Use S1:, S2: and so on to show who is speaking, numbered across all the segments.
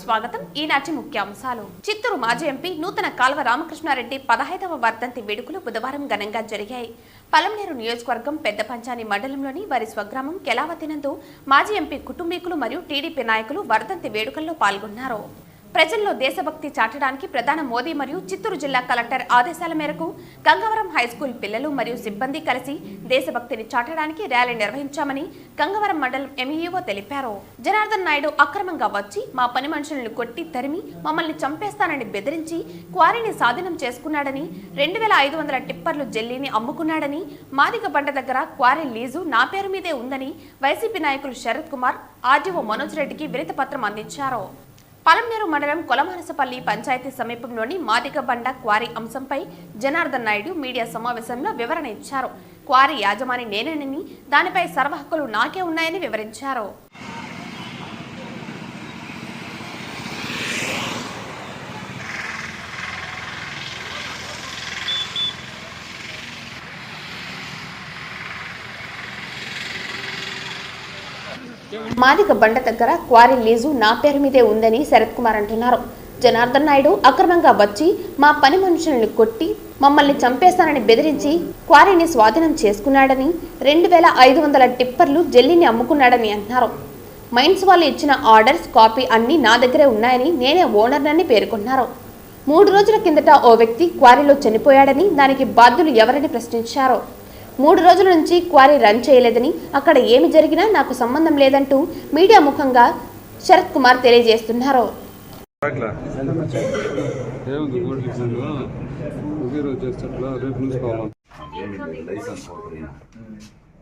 S1: స్వాగతం. ఈనాటి ముఖ్యాంశాలు. చిత్తూరు మాజీ ఎంపీ నూతన కాల్వ రామకృష్ణారెడ్డి 15వ వర్ధంతి వేడుకలు బుధవారం ఘనంగా జరిగాయి. పలంనేరు నియోజకవర్గం పెద్ద పంచాని మండలంలోని వారి స్వగ్రామం కెలావతి నందు మాజీ ఎంపీ కుటుంబీకులు మరియు టీడీపీ నాయకులు వర్ధంతి వేడుకల్లో పాల్గొన్నారు. ప్రజల్లో దేశభక్తి చాటడానికి ప్రధాని మోదీ మరియు చిత్తూరు జిల్లా కలెక్టర్ ఆదేశాల మేరకు గంగవరం హైస్కూల్ పిల్లలు మరియు సిబ్బంది కలిసి దేశభక్తిని చాటడానికి ర్యాలీ నిర్వహించామని గంగవరం మండలం ఎంఈఓ తెలిపారు. జనార్దన్ నాయుడు అక్రమంగా వచ్చి మా పని మనుషులను కొట్టి తరిమి మమ్మల్ని చంపేస్తానని బెదిరించి క్వారీని స్వాధీనం చేసుకున్నాడని 2500 టిప్పర్లు జెల్లీని అమ్ముకున్నాడని మాదిగ బండ దగ్గర క్వారీ లీజు నా పేరు మీదే ఉందని వైసీపీ నాయకులు శరత్ కుమార్ ఆర్డీఓ మనోజ్ రెడ్డికి వినతి పత్రం అందించారు. పలంనేరు మండలం కొలమానసపల్లి పంచాయతీ సమీపంలోని మాదిగ బండ క్వారీ అంశంపై జనార్దన్ నాయుడు మీడియా సమావేశంలో వివరణ ఇచ్చారు. క్వారీ యాజమాని నేనేనని దానిపై సర్వ హక్కులు నాకే ఉన్నాయని వివరించారు. మాదిగ బండ దగ్గర క్వారీ లీజు నా పేరు మీదే ఉందని శరత్ కుమార్ అంటున్నారు. జనార్దన్ నాయుడు అక్రమంగా వచ్చి మా పని మనుషులను కొట్టి మమ్మల్ని చంపేస్తానని బెదిరించి క్వారీని స్వాధీనం చేసుకున్నాడని 2500 టిప్పర్లు జెల్లీని అమ్ముకున్నాడని అన్నారు. మైన్స్ వాళ్ళు ఇచ్చిన ఆర్డర్స్ కాపీ అన్ని నా దగ్గరే ఉన్నాయని నేనే ఓనర్నని పేర్కొన్నారు. 3 రోజుల కిందట ఓ వ్యక్తి క్వారీలో చనిపోయాడని దానికి బాధ్యులు ఎవరని ప్రశ్నించారు. 3 రోజుల నుంచి క్వారీ రన్ చేయలేదని అక్కడ ఏమి జరిగినా నాకు సంబంధం లేదంటూ మీడియా ముఖంగా శరత్ కుమార్ తెలియజేస్తున్నారు.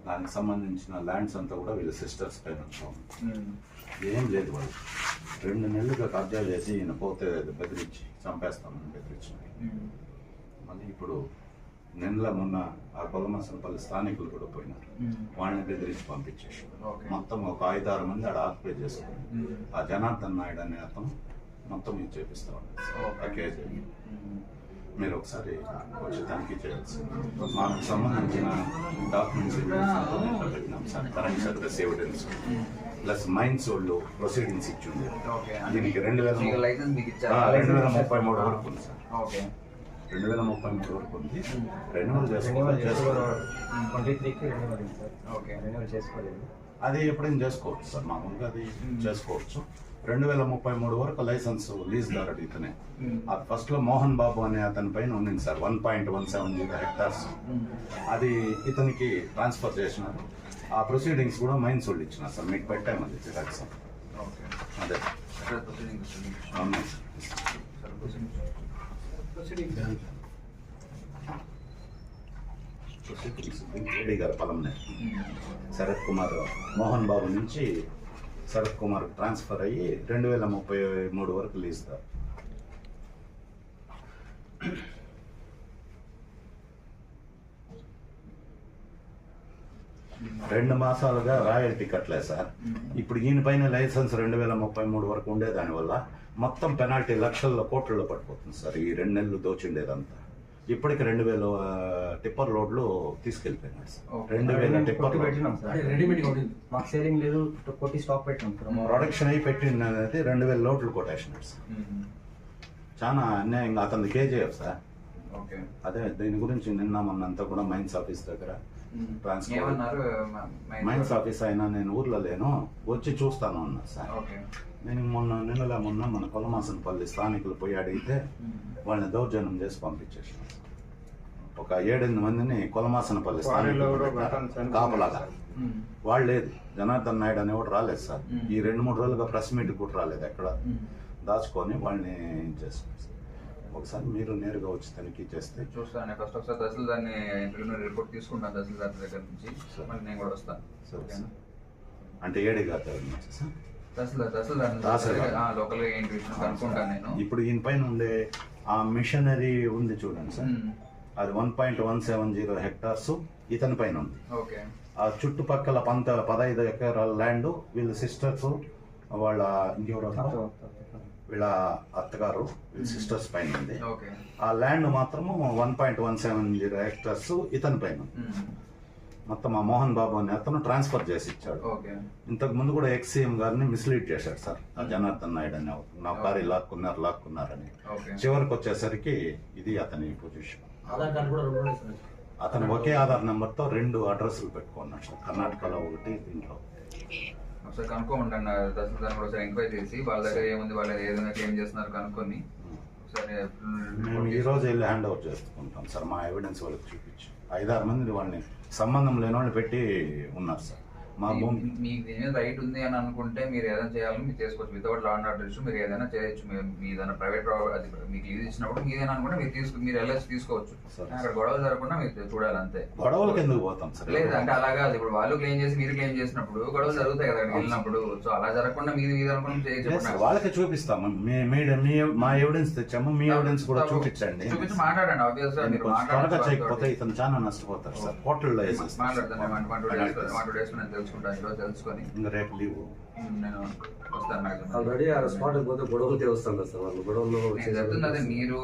S2: దానికి సంబంధించిన ల్యాండ్స్ అంతా కూడా వీళ్ళ సిస్టర్స్ పైన ఏం లేదు. వాళ్ళు 2 నెలలుగా కబ్జా చేసి ఈయన పోతే బెదిరించి చంపేస్తామని బెదిరించి మళ్ళీ ఇప్పుడు మొన్న ఆ కొలమసనపల్లి స్థానికులు కూడా పోయినారు. వాళ్ళని బెదిరించి పంపించేసి మొత్తం ఒక 5-6 మంది ఆడ ఆక్యుపై చేసుకుని ఆ జనార్దన్ నాయుడు అనే అతను మొత్తం ఇది చేపిస్తా ఉన్నాడు. మీరు ఒకసారి వచ్చి తనిఖీ చేయాల్సింది. మాకు సంబంధించిన డాక్యుమెంట్స్ పెట్టినాం sir. Current service evidence plus mines వాళ్ళు ప్రొసీడింగ్స్ ఇచ్చింది. దీనికి 2033 వరకు ఉంది సార్. 2033 వరకు ఉంది. రెన్యువల్ చేసుకోలేదు. అది ఎప్పుడైనా చేసుకోవచ్చు సార్. మామూలుగా అది చేసుకోవచ్చు. 2033 వరకు లైసెన్స్ లీజ్దారుడు ఇతనే. ఫస్ట్ లో మోహన్ బాబు అనే అతని పైన ఉంది సార్ 1.170 హెక్టార్స్. అది ఇతనికి ట్రాన్స్ఫర్ చేసినారు. ఆ ప్రొసీడింగ్స్ కూడా మైన్స్ వాళ్ళు ఇచ్చినారు సార్. మీకు పెట్టాము అది జిరాక్స్. అదే అవును రెడ్డి గారు పలంనే శరత్ కుమార్ మోహన్ బాబు నుంచి శరత్ కుమార్ ట్రాన్స్ఫర్ అయ్యి 2033 వరకు లీజుదారు. రెండు మాసాలుగా రాయల్టీ కట్టలేదు సార్. ఇప్పుడు ఈయన పైన లైసెన్స్ 2033 వరకు ఉండే దానివల్ల మొత్తం పెనాల్టీ లక్షల్లో కోట్లలో పడిపోతుంది సార్. ఈ 2 నెలలు దోచిండేదంతా ఇప్పటికి 2000 టిప్పర్ లోడ్లు తీసుకెళ్ళిపోయినాడు సార్. 2000 టిప్పర్ ప్రొడక్షన్ అయి పెట్టినది 2000 లోడ్లు కొట్టేసినాడు సార్. చాలా అన్యాయంగా అతని కేజీఎఫ్ సార్. అదే దీని గురించి నిన్న మొన్నంతా కూడా మైన్స్ ఆఫీస్ దగ్గర మైన్స్ ఆఫీస్ అయినా నేను ఊర్లో లేను వచ్చి చూస్తాను అన్నా సార్. నేను నిన్నలా మొన్న మన కొలమాసనపల్లి స్థానికులు పోయి అడిగితే వాళ్ళని దౌర్జన్యం చేసి పంపించేసాను. ఒక 7-8 మందిని కొలమాసనపల్లి స్థానికులు కాపలాగా. వాళ్ళు లేదు, జనార్దన్ నాయుడు అనేవాడు రాలేదు సార్. ఈ 2-3 రోజులుగా ప్రెస్ మీట్ కూడా రాలేదు. ఎక్కడ దాచుకొని వాళ్ళని చేస్తున్నాం సార్. ఒకసారి మీరు నేరుగా వచ్చి తనిఖీ చేస్తే
S3: చూస్తాను. ఫస్ట్ ఒకసారి తహసీల్దార్ని రిపోర్ట్ తీసుకుంటాను తహసీల్దార్ దగ్గర నుంచి. నేను కూడా వస్తాను.
S2: అంటే ఏడి గారి దగ్గర నుంచి సార్.
S3: లోకల్ గా ఏంటి విషయం కనుక్కుంటాను నేను.
S2: ఇప్పుడు ఈయన పైన ఉండే ఆ మిషనరీ ఉంది చూడండి సార్, అది 1.170 హెక్టార్స్ ఇతని పైన ఉంది. ఆ చుట్టుపక్కల 15 ఎకరాల ల్యాండ్ వీళ్ళ సిస్టర్స్ వాళ్ళ ఇంకెవరో వీళ్ళ అత్తగారు వీళ్ళ సిస్టర్స్ పైన ఉంది. ఆ ల్యాండ్ మాత్రము 1.170 హెక్టార్స్ ఇతని పైన. మొత్తం ఆ మోహన్ బాబు అనే అతను ట్రాన్స్ఫర్ చేసి ఇచ్చాడు. ఇంతకు ముందు కూడా ఎక్స్-సీఎం గారిని మిస్లీడ్ చేశాడు సార్, ఆ జనార్దన్ నాయుడు అని. నా కారు లాక్కున్నారని చివరికి వచ్చేసరికి ఇది అతని పొజిషన్. అతను ఒకే ఆధార్ నెంబర్ తో 2 అడ్రస్లు పెట్టుకున్నాడు సార్, కర్ణాటకలో ఒకటి, దీంట్లో.
S3: ఒకసారి కనుక్కోమండి తహసీల్దార్ కూడా ఒకసారి ఎంక్వైరీ చేసి వాళ్ళ దగ్గర ఏముంది, వాళ్ళు ఏదైనా క్లెయిమ్ చేస్తున్నారు కనుక్కొని ఒకసారి
S2: మేము ఈ రోజు వెళ్ళి హ్యాండ్ ఓవర్ చేసుకుంటాం సార్. మా ఎవిడెన్స్ వాళ్ళకి చూపించి 5-6 మంది వాళ్ళని సంబంధం లేని వాళ్ళు పెట్టి ఉన్నారు సార్. మా భూమి
S3: మీకు దీని మీద రైట్ ఉంది అని అనుకుంటే మీరు ఏదైనా చేయాలని మీరు చేసుకోవచ్చు. Without law and order issue మీరు ఏదైనా చేయొచ్చు. మీ ఏదైనా ప్రైవేట్ అది మీకు లీజ్ ఇచ్చినప్పుడు మీదేనా అనుకుంటే మీరు వెళ్ళొచ్చు, తీసుకోవచ్చు. అక్కడ గొడవలు జరగకుండా మీరు చూడాలి అంతే.
S2: గొడవలకు ఎందుకు పోతాం సార్?
S3: లేదు అంటే అలాగా ఇప్పుడు వాళ్ళు క్లెయిమ్ చేసి మీరు క్లెయిమ్ చేసినప్పుడు గొడవలు జరుగుతాయి కదా అక్కడికి వెళ్ళినప్పుడు. సో అలా జరగకుండా మీరు అనుకుని చేయొచ్చు.
S2: వాళ్ళకి చూపిస్తాము, మా ఎవిడెన్స్ తెచ్చాము, మీ ఎవిడెన్స్ కూడా చూపించండి.
S3: చూపించి మాట్లాడండి. ఆబ్వియస్ గా మీరు
S2: త్వరగా చేయకపోతే ఇతను చాలా నష్టపోతారు సార్. కోర్టుల్లో
S3: మాట్లాడతాను తెలుసుకొని
S2: రేపు లీవ్
S3: నేను వస్తాను.
S4: ఆల్రెడీ ఆ స్పాట్ పోతే గొడవలకే వస్తాను సార్. వాళ్ళు గొడవలు
S3: చెప్తున్నది మీరు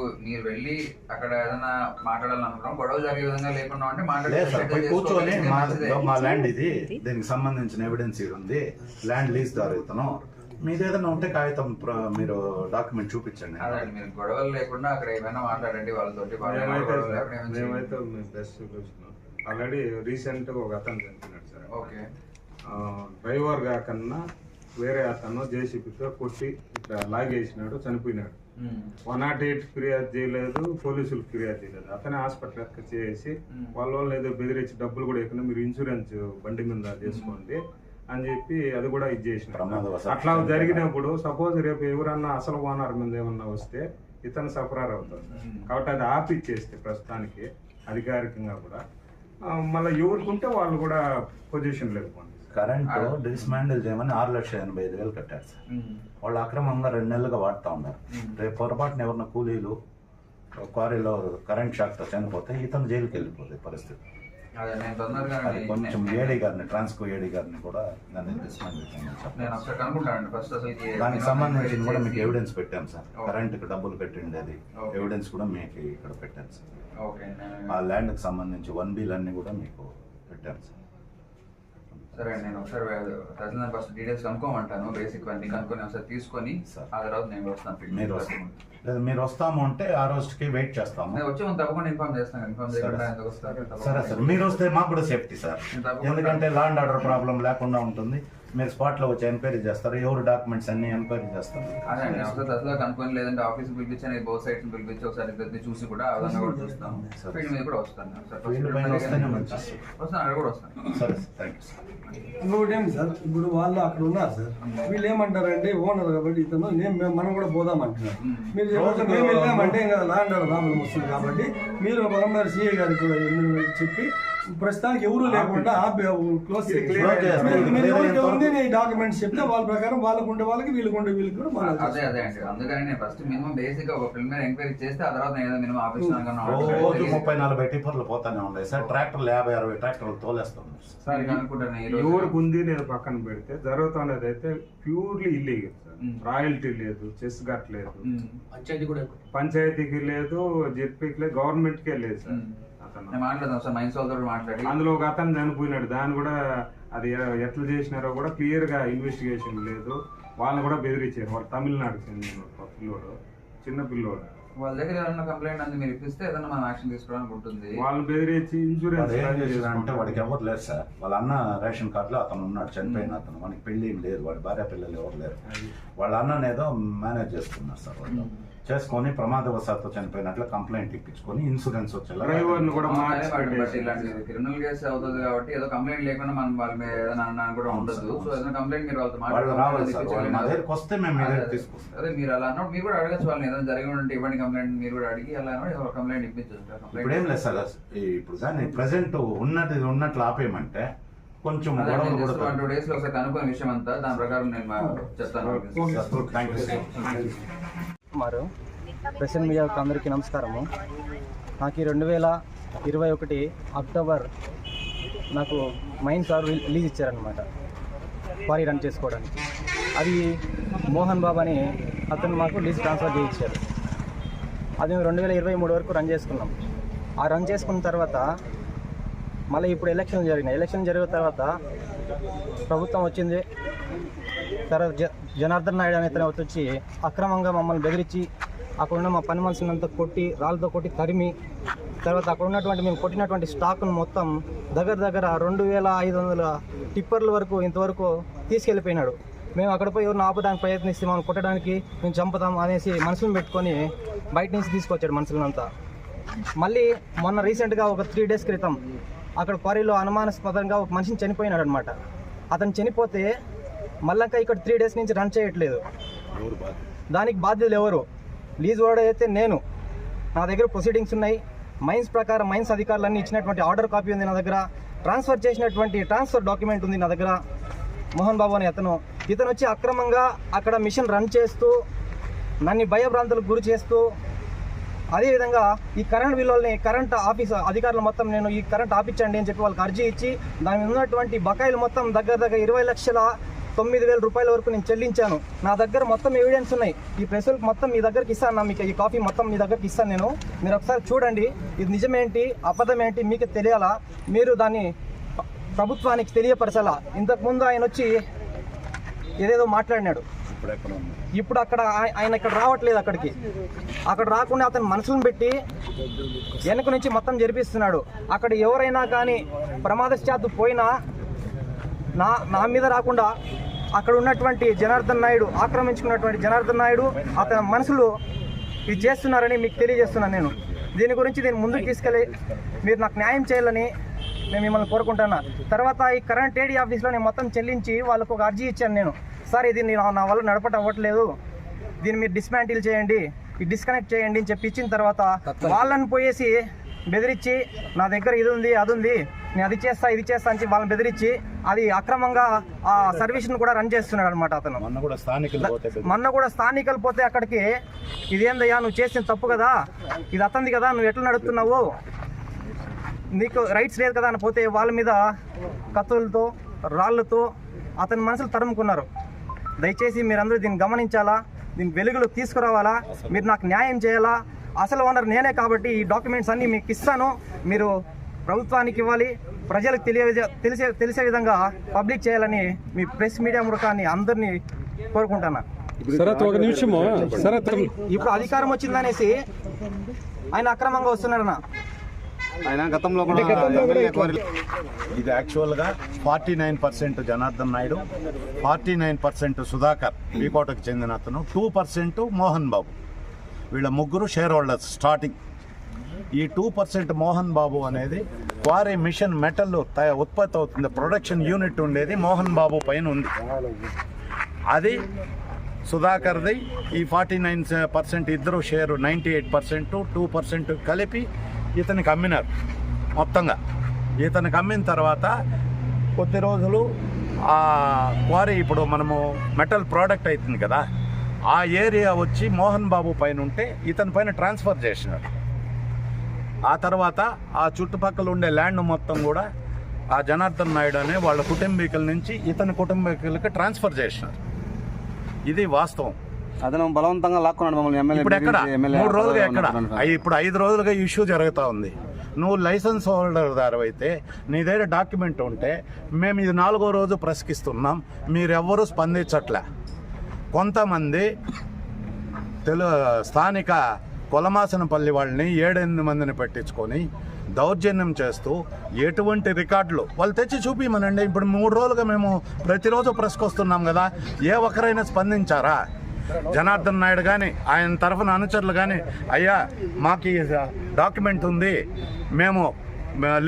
S3: వెళ్ళి అక్కడ ఏదైనా మాట్లాడాలనుకున్నాం, గొడవలు జరిగే విధంగా లేకుండా అంటే
S2: మాట్లాడే కూర్చొని మా ల్యాండ్ ఇది, దీనికి సంబంధించిన ఎవిడెన్స్ ఇది ఉంది, ల్యాండ్ లీజ్ దారు ఇతను, మీరు ఏదైనా ఉంటే కాగితం మీరు డాక్యుమెంట్ చూపించండి.
S3: అదే మీరు గొడవలు లేకుండా అక్కడ ఏమైనా మాట్లాడండి వాళ్ళతోటి.
S4: మేమైతే బెస్ట్ చూపిస్తున్నాం. ఆల్రెడీ రీసెంట్ గా ఒక అతను చనిపోయినాడు సార్.
S3: ఓకే,
S4: డ్రైవర్ కాకన్నా వేరే అతను జేసీబీతో కొట్టి ఇట్లా లాగేసినాడు, చనిపోయినాడు. 108 ఫిర్యాదు చేయలేదు, పోలీసులు ఫిర్యాదు చేయలేదు. అతనే హాస్పిటల్ చేసి వాళ్ళు ఏదో బెదిరించి డబ్బులు కూడా ఎక్కడ మీరు ఇన్సూరెన్స్ బండి మీద చేసుకోండి అని చెప్పి అది కూడా ఇది చేసినాడు. అట్లా జరిగినప్పుడు సపోజ్ రేపు ఎవరన్నా అసలు ఓనర్ మీద ఏమన్నా వస్తే ఇతను సఫరార్ అవుతారు. కాబట్టి అది ఆపిచ్చేస్తే ప్రస్తుతానికి అధికారికంగా కూడా మళ్ళీ ఎవరుకుంటే వాళ్ళు కూడా పొజిషన్ లేకపోండి.
S2: కరెంట్ డిస్మాండిల్ చేయమని 6,85,000 కట్టారు సార్. వాళ్ళు అక్రమంగా 2 నెలలుగా వాడుతూ ఉన్నారు. రేపు పొరపాటున ఎవరన్నా కూలీలు క్వారీలో కరెంట్ షాక్ తో చనిపోతే ఇతను జైలుకి వెళ్ళిపోతే పరిస్థితి. అది కొంచెం ఏడీ గారిని, ట్రాన్స్కో ఏడీ గారిని కూడా దాన్ని డిస్మాండిల్ చేయమని దానికి సంబంధించి కూడా మీకు ఎవిడెన్స్ పెట్టాం సార్. కరెంట్కి డబ్బులు పెట్టిండేది ఎవిడెన్స్ కూడా మీకు ఇక్కడ పెట్టాను సార్. ఆ ల్యాండ్కి సంబంధించి 1 అన్ని కూడా మీకు పెట్టాను సార్.
S3: సరే అండి, నేను ఒకసారి తహసీల్దార్ ఫస్ట్ డీటెయిల్స్ కనుక్కోమంటాను, బేసిక్ అన్ని కనుక్కొని ఒకసారి తీసుకొని ఆ తర్వాత నేను వస్తాను.
S2: మీరు వస్తాము అంటే ఆ రోజుకి వెయిట్ చేస్తాము.
S3: వచ్చి తప్పకుండా ఇన్ఫార్మ్ చేస్తాను. ఇన్ఫార్మ్ చేయకుండా ఎందుకు వస్తారు?
S2: సరే సార్, మీరు వస్తే మాకు కూడా సేఫ్టీ సార్. ఎందుకంటే లా అండ్ ఆర్డర్ ప్రాబ్లం లేకుండా ఉంటుంది. మీరు స్పాట్ లో వచ్చి ఎంక్వైరీ చేస్తారు, ఎవరు డాక్యుమెంట్స్ అన్ని ఎంక్వైరీ చేస్తారు.
S3: అదే అండి, ఒకసారి తహసీల్దార్ కనుక్కొని లేదంటే ఆఫీస్ పిలిపించి బోత్ సైడ్స్ పిలిపించి ఒకసారి ఇద్దరిని చూసి కూడా అదన్నా కూడా చూస్తాను. ఫీల్డ్ మీద కూడా వస్తాను. వస్తాను, అక్కడ కూడా వస్తాను.
S2: సరే సార్, థ్యాంక్ యూ సార్.
S5: ఇంకొకటి ఏమి సార్, ఇప్పుడు వాళ్ళు అక్కడ ఉన్నారు సార్, వీళ్ళు ఏమంటారంటే ఓనర్ కాబట్టి ఇతను మనం కూడా పోదామంటున్నారు. మీరు చెప్పండి, మేము వెళ్ళామంటే ఇంకా ల్యాండ్ ప్రాబ్లం వస్తుంది కాబట్టి మీరు ఒకసారి సిఐ గారికి కూడా చెప్పి ప్రస్తుతానికి ఎవరు లేకుండా క్లోజ్ డాక్యుమెంట్స్ చెప్తే వాళ్ళ ప్రకారం వాళ్ళకు ఉండే వాళ్ళకి వీళ్ళకు ఉండే వీళ్ళకి కూడా
S3: అదే అండి. అందుకని నేను ఫస్ట్ మినిమం బేసిక్ ఒక ప్రిలిమినరీ ఎంక్వైరీ చేస్తే ఆ తర్వాత నేను మినిమం ఆఫీస్
S2: 30-40 టిప్పర్లు పోతానే ఉన్నాయి సార్. ట్రాక్టర్లు 50-60 ట్రాక్టర్లు తోలేస్తాం
S4: సార్. ఎవరికి ఉంది నేను పక్కన పెడితే జరుగుతున్నది అయితే ప్యూర్లీ ఇల్లీగల్ సార్. రాయల్టీ లేదు, చెస్ గట్ లేదు, పంచాయతీకి లేదు, జెడ్పీకి లేదు, గవర్నమెంట్ కే లేదు సార్. అందులో ఒక అతను చనిపోయినాడు, దాన్ని కూడా అది ఎట్లా చేసినారో కూడా క్లియర్ గా ఇన్వెస్టిగేషన్ లేదు. వాళ్ళని కూడా బెదిరించారు. వాళ్ళు తమిళనాడు చెందిన పిల్లోడు, చిన్న పిల్లోడు.
S3: వాళ్ళ దగ్గర ఏదైనా కంప్లైంట్ అంది మీరు ఇప్పిస్తే ఏదైనా మనం యాక్షన్ తీసుకోవడానికి ఉంటుంది.
S4: వాళ్ళు బెదిరించి ఇన్సూరెన్స్
S2: అంటే వాడికి ఎవరు లేరు సార్. వాళ్ళ అన్న రేషన్ కార్డులో అతను ఉన్నాడు, చనిపోయిన అతను. మనకి పెళ్లి ఏం లేదు, వాడి భార్య పిల్లలు ఎవరు లేరు. వాళ్ళ అన్నని ఏదో మేనేజ్ చేస్తున్నారు సార్. వాళ్ళు చేసుకొని ప్రమాదవశాత్తు చనిపోయినట్లు కంప్లైంట్ ఇప్పించుకొని ఇన్సూరెన్స్ వచ్చేలా
S3: క్రిమినల్ కేసు అవుతుంది కాబట్టి ఏదో కంప్లైంట్ లేకుండా మనం వాళ్ళ మీద ఏదైనా కూడా ఉండదు. సో ఏదైనా కంప్లైంట్ మీరు వాళ్ళతో
S2: వస్తే మేము తీసుకొస్తాం.
S3: అదే మీరు అలా అన్నప్పుడు మీరు కూడా అడగచ్చు వాళ్ళని, ఏదైనా జరిగి ఉంటే ఇవ్వండి కంప్లైంట్ మీరు కూడా అడిగి అలా కంప్లైంట్ ఇప్పించచ్చు.
S2: ఇప్పుడు ఏం లేదు సార్, ఇప్పుడు కానీ ప్రెసెంట్ ఉన్నట్లు ఆపేయమంటే కొంచెం గొడవలు కూడా
S3: 1-2 days లో ఒకసారి కనుక్కునే విషయం అంతా దాని ప్రకారం నేను చెప్తాను.
S2: Thank you.
S6: కుమారు ప్రెసెంట్ మీడియాకు అందరికీ నమస్కారము. నాకు 2021 అక్టోబర్ నాకు మైన్ సార్ రిలీజ్ ఇచ్చారనమాట క్వారీ రన్ చేసుకోవడానికి. అది మోహన్ బాబు అని అతను మాకు లీజ్ ట్రాన్స్ఫర్ చేయించారు. అది మేము 2023 వరకు రన్ చేసుకున్నాం. ఆ రన్ చేసుకున్న తర్వాత మళ్ళీ ఇప్పుడు ఎలక్షన్ జరిగినాయి. ఎలక్షన్ జరిగిన తర్వాత ప్రభుత్వం వచ్చింది. తర్వాత జనార్దన్ నాయుడు అనే అతను వచ్చి అక్రమంగా మమ్మల్ని బెదిరించి అక్కడున్న మా పని మనుషులంతా కొట్టి రాళ్ళతో కొట్టి తరిమి, తర్వాత అక్కడ ఉన్నటువంటి మేము కొట్టినటువంటి స్టాక్ను మొత్తం దగ్గర 2500 టిప్పర్ల వరకు ఇంతవరకు తీసుకెళ్ళిపోయినాడు. మేము అక్కడ పోయి ఎవరిని ఆపడానికి ప్రయత్నిస్తే మనం కొట్టడానికి మేము చంపుతాం అనేసి మనుషులను పెట్టుకొని బయట నుంచి తీసుకొచ్చాడు మనుషులంతా. మళ్ళీ మొన్న రీసెంట్గా ఒక 3 days క్రితం అక్కడ క్వారీలో అనుమానాస్పదంగా ఒక మనిషిని చనిపోయినాడు అనమాట. అతను చనిపోతే మళ్ళీ ఇక్కడ 3 days నుంచి రన్ చేయట్లేదు. దానికి బాధ్యులు ఎవరు? లీజ్ ఓడర్ అయితే నేను, నా దగ్గర ప్రొసీడింగ్స్ ఉన్నాయి. మైన్స్ ప్రకారం మైన్స్ అధికారులన్నీ ఇచ్చినటువంటి ఆర్డర్ కాపీ ఉంది నా దగ్గర. ట్రాన్స్ఫర్ చేసినటువంటి ట్రాన్స్ఫర్ డాక్యుమెంట్ ఉంది నా దగ్గర. మోహన్ బాబు అనే ఇతను వచ్చి అక్రమంగా అక్కడ మిషన్ రన్ చేస్తూ నన్ను భయభ్రాంతులకు గురి చేస్తూ, అదేవిధంగా ఈ కరెంట్ బిల్లుల్ని కరెంట్ ఆఫీస్ అధికారులు మొత్తం నేను ఈ కరెంట్ ఆపించండి అని చెప్పి వాళ్ళకి అర్జీ ఇచ్చి దాని మీద ఉన్నటువంటి బకాయిలు మొత్తం దగ్గర 20,09,000 రూపాయల వరకు నేను చెల్లించాను. నా దగ్గర మొత్తం ఎవిడెన్స్ ఉన్నాయి. ఈ ప్రెస్లకు మొత్తం మీ దగ్గరికి ఇస్తాను. మీకు ఈ కాపీ మొత్తం మీ దగ్గరికి ఇస్తాను నేను. మీరు ఒకసారి చూడండి, ఇది నిజమేంటి అబద్ధం ఏంటి మీకు తెలియాలా, మీరు దాన్ని ప్రభుత్వానికి తెలియపరచాలా. ఇంతకుముందు ఆయన వచ్చి ఏదేదో మాట్లాడినాడు. ఇప్పుడు ఆయన ఇక్కడ రావట్లేదు. అక్కడ రాకుండా అతను మనుషులను పెట్టి వెనక నుంచి మొత్తం జరిపిస్తున్నాడు. అక్కడ ఎవరైనా కానీ ప్రమాదశాత్తు పోయినా నా మీద రాకుండా అక్కడ ఉన్నటువంటి జనార్దన్ నాయుడు, ఆక్రమించుకున్నటువంటి జనార్దన్ నాయుడు అతని మనుషులు ఇది చేస్తున్నారని మీకు తెలియజేస్తున్నాను. నేను దీని గురించి ముందుకు తీసుకెళ్ళి మీరు నాకు న్యాయం చేయాలని నేను మిమ్మల్ని కోరుకుంటున్నా. తర్వాత ఈ కరెంట్ ఏడీ ఆఫీస్లో నేను మొత్తం చెల్లించి వాళ్ళకు ఒక అర్జీ ఇచ్చాను. నేను సార్ ఇది నా వల్ల నడపటం అవ్వట్లేదు, దీన్ని మీరు డిస్మాంటిల్ చేయండి, డిస్కనెక్ట్ చేయండి అని చెప్పి ఇచ్చిన తర్వాత వాళ్ళని పోయేసి బెదిరించి నా దగ్గర ఇది ఉంది అది ఉంది నేను అది చేస్తా ఇది చేస్తా అని వాళ్ళని బెదిరించి అది అక్రమంగా ఆ సర్వీస్ను కూడా రన్ చేస్తున్నాడు అనమాట అతను. మొన్న కూడా స్థానికులు పోతే అక్కడికి ఇదేందయ్యా నువ్వు చేసిన తప్పు కదా, ఇది అతనిది కదా, నువ్వు ఎట్లా నడుపుతున్నావు, నీకు రైట్స్ లేదు కదా అని పోతే వాళ్ళ మీద కత్తులతో రాళ్ళతో అతని మనసులు తరుముకున్నారు. దయచేసి మీరందరూ దీన్ని గమనించాలా, దీని వెలుగులో తీసుకురావాలా, మీరు నాకు న్యాయం చేయాలా. అసలు ఓనర్ నేనే కాబట్టి ఈ డాక్యుమెంట్స్ అన్నీ మీకు ఇస్తాను, మీరు ప్రభుత్వానికి ఇవ్వాలి, ప్రజలకు తెలిసే విధంగా పబ్లిక్ చేయాలని మీ ప్రెస్ మీడియా ముఖాన్ని అందరినీ కోరుకుంటున్నా. ఇప్పుడు అధికారం వచ్చిందనేసి ఆయన అక్రమంగా వస్తున్నాడన్న.
S2: ఇది యాక్చువల్గా 49% జనార్దన్ నాయుడు, 49% సుధాకర్ బీకోటకు చెందిన అతను, 2% మోహన్ బాబు. వీళ్ళ ముగ్గురు షేర్ హోల్డర్స్ స్టార్టింగ్. ఈ 2% మోహన్ బాబు అనేది క్వారీ మిషన్ మెటల్ ఉత్పత్తి అవుతుంది, ప్రొడక్షన్ యూనిట్ ఉండేది మోహన్ బాబు పైన ఉంది. అది సుధాకర్ది. ఈ 49% ఇద్దరు షేరు 98%, 2% కలిపి ఇతనికి అమ్మినారు మొత్తంగా. ఇతనికి అమ్మిన తర్వాత కొద్ది రోజులు ఆ క్వారీ ఇప్పుడు మనము మెటల్ ప్రోడక్ట్ అవుతుంది కదా, ఆ ఏరియా వచ్చి మోహన్ బాబు పైన ఉంటే ఇతని పైన ట్రాన్స్ఫర్ చేసినారు. ఆ తర్వాత ఆ చుట్టుపక్కల ఉండే ల్యాండ్ మొత్తం కూడా ఆ జనార్దన్ నాయుడు అనే వాళ్ళ కుటుంబీకుల నుంచి ఇతని కుటుంబీకులకి ట్రాన్స్ఫర్ చేసినారు. ఇది వాస్తవం.
S7: అతను బలవంతంగా లాక్కున్నాడు మమ్మల్ని. ఎమ్మెల్యే
S2: ఇప్పుడు ఎక్కడ 3 రోజులుగా ఎక్కడ ఇప్పుడు 5 రోజులుగా ఇష్యూ జరుగుతూ ఉంది. నువ్వు లైసెన్స్ హోల్డర్ దారు అయితే నీ దగ్గర డాక్యుమెంట్ ఉంటే మేము ఇది 4వ రోజు ప్రశ్నిస్తున్నాం, మీరెవ్వరూ స్పందించట్లే. కొంతమంది స్థానిక కొలమాసనపల్లి వాళ్ళని 7-8 మందిని పెట్టించుకొని దౌర్జన్యం చేస్తూ ఎటువంటి రికార్డులు వాళ్ళు తెచ్చి చూపిమనండి. ఇప్పుడు 3 రోజులుగా మేము ప్రతిరోజు ప్రెస్కి వస్తున్నాం కదా, ఏ ఒక్కరైనా స్పందించారా? జనార్దన్ నాయుడు కానీ ఆయన తరఫున అనుచరులు కానీ అయ్యా మాకు ఈ డాక్యుమెంట్ ఉంది, మేము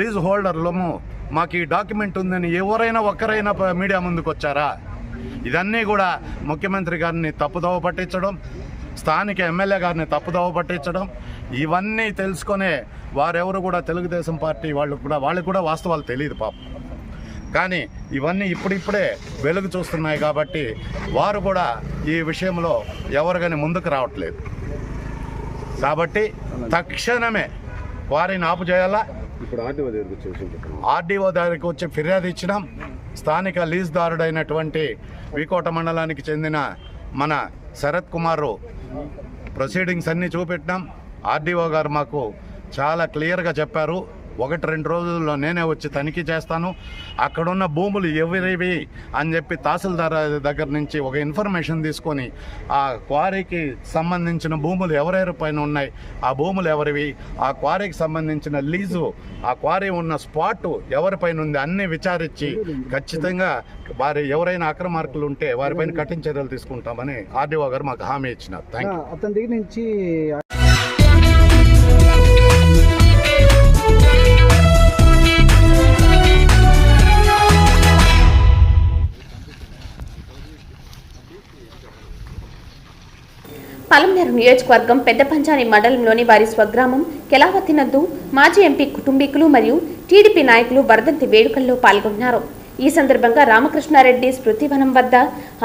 S2: లీజ్ హోల్డర్లము, మాకు ఈ డాక్యుమెంట్ ఉందని ఎవరైనా ఒక్కరైనా మీడియా ముందుకు వచ్చారా? ఇదన్నీ కూడా ముఖ్యమంత్రి గారిని తప్పుదోవ పట్టించడం, స్థానిక ఎమ్మెల్యే గారిని తప్పుదోవ పట్టించడం, ఇవన్నీ తెలుసుకునే వారెవరు కూడా తెలుగుదేశం పార్టీ వాళ్ళకు కూడా వాస్తవాలు తెలియదు పాపం.
S8: కానీ ఇవన్నీ ఇప్పుడిప్పుడే వెలుగు చూస్తున్నాయి కాబట్టి వారు కూడా ఈ విషయంలో ఎవరు కానీ ముందుకు రావట్లేదు. కాబట్టి తక్షణమే వారిని ఆపు చేయాలా.
S7: ఇప్పుడు
S8: ఆర్డీఓ దగ్గరికి వచ్చి ఫిర్యాదు ఇచ్చినాం. స్థానిక లీజుదారుడైనటువంటి వికోట మండలానికి చెందిన మన శరత్ కుమార్ ప్రొసీడింగ్స్ అన్నీ చూపెట్టినాం. ఆర్డీఓ గారు మాకు చాలా క్లియర్గా చెప్పారు, 1-2 రోజుల్లో నేనే వచ్చి తనిఖీ చేస్తాను, అక్కడున్న భూములు ఎవరివి అని చెప్పి తహసీల్దార్ దగ్గర నుంచి ఒక ఇన్ఫర్మేషన్ తీసుకొని ఆ క్వారీకి సంబంధించిన భూములు ఎవరెవరి పైన ఉన్నాయి, ఆ భూములు ఎవరివి, ఆ క్వారీకి సంబంధించిన లీజు, ఆ క్వారీ ఉన్న స్పాట్ ఎవరిపైన ఉంది అన్నీ విచారించి ఖచ్చితంగా వారి ఎవరైనా అక్రమార్కులు ఉంటే వారిపైన కఠిన చర్యలు తీసుకుంటామని ఆర్డీఓ గారు మాకు హామీ ఇచ్చినారు. Thank you.
S6: అతని దగ్గర నుంచి
S1: పలమనేరు నియోజకవర్గం పెద్ద పంచాని మండలంలోని వారి స్వగ్రామం కెలావతి నందు మాజీ ఎంపీ కుటుంబీకులు మరియు టీడీపీ నాయకులు వర్ధంతి వేడుకల్లో పాల్గొన్నారు. ఈ సందర్భంగా రామకృష్ణారెడ్డి స్మృతివనం వద్ద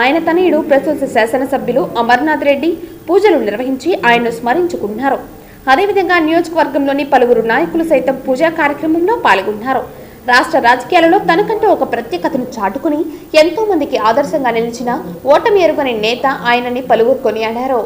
S1: ఆయన తనయుడు ప్రస్తుత శాసనసభ్యులు అమర్నాథ్ రెడ్డి పూజలు నిర్వహించి ఆయన్ను స్మరించుకున్నారు. అదేవిధంగా నియోజకవర్గంలోని పలువురు నాయకులు సైతం పూజా కార్యక్రమంలో పాల్గొన్నారు. రాష్ట్ర రాజకీయాలలో తనకంటూ ఒక ప్రత్యేకతను చాటుకుని ఎంతో మందికి ఆదర్శంగా నిలిచిన ఓటమి ఎరుగని నేత ఆయనని పలువురు కొనియాడారు.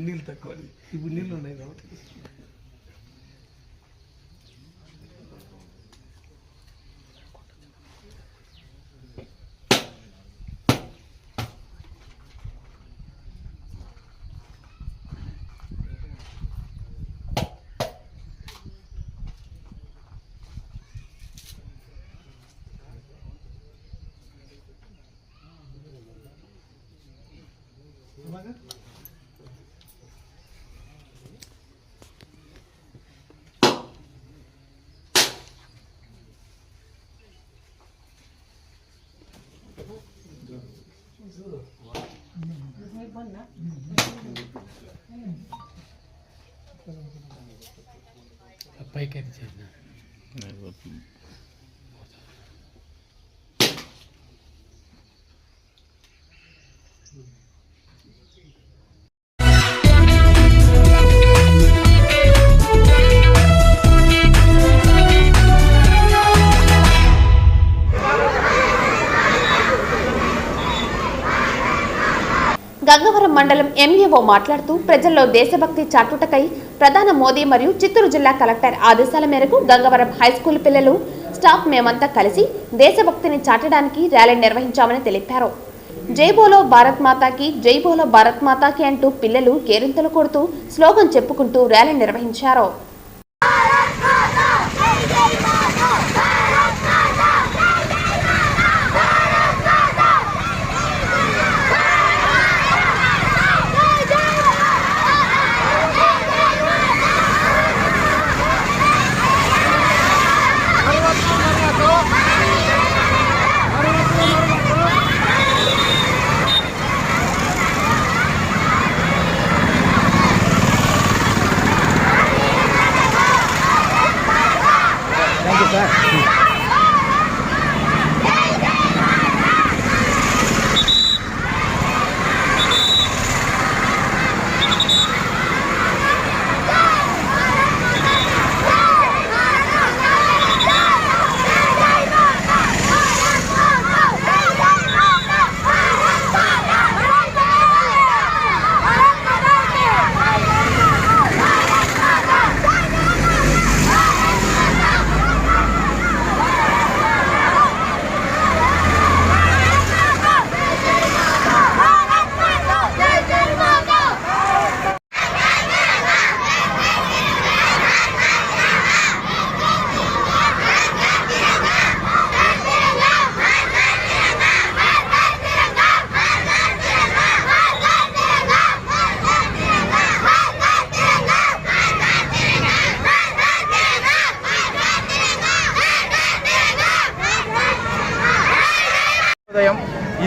S5: నీళ్ళు తక్కువ, ఇప్పుడు నీళ్ళు ఉన్నాయి కాబట్టి. పైకి
S1: గంగవరం మండలం ఎంఈఓ మాట్లాడుతూ ప్రజల్లో దేశభక్తి చాటుటకై ప్రధాని మోదీ మరియు చిత్తూరు జిల్లా కలెక్టర్ ఆదేశాల మేరకు గంగవరం హైస్కూల్ పిల్లలు స్టాఫ్ మేమంతా కలిసి దేశభక్తిని చాటడానికి ర్యాలీ నిర్వహించామని తెలిపారు. జై బోలో భారత్ మాతాకి, జై బోలో భారత్ మాతాకి అంటూ పిల్లలు కేరింతలు కొడుతూ స్లోగన్ చెప్పుకుంటూ ర్యాలీ నిర్వహించారు.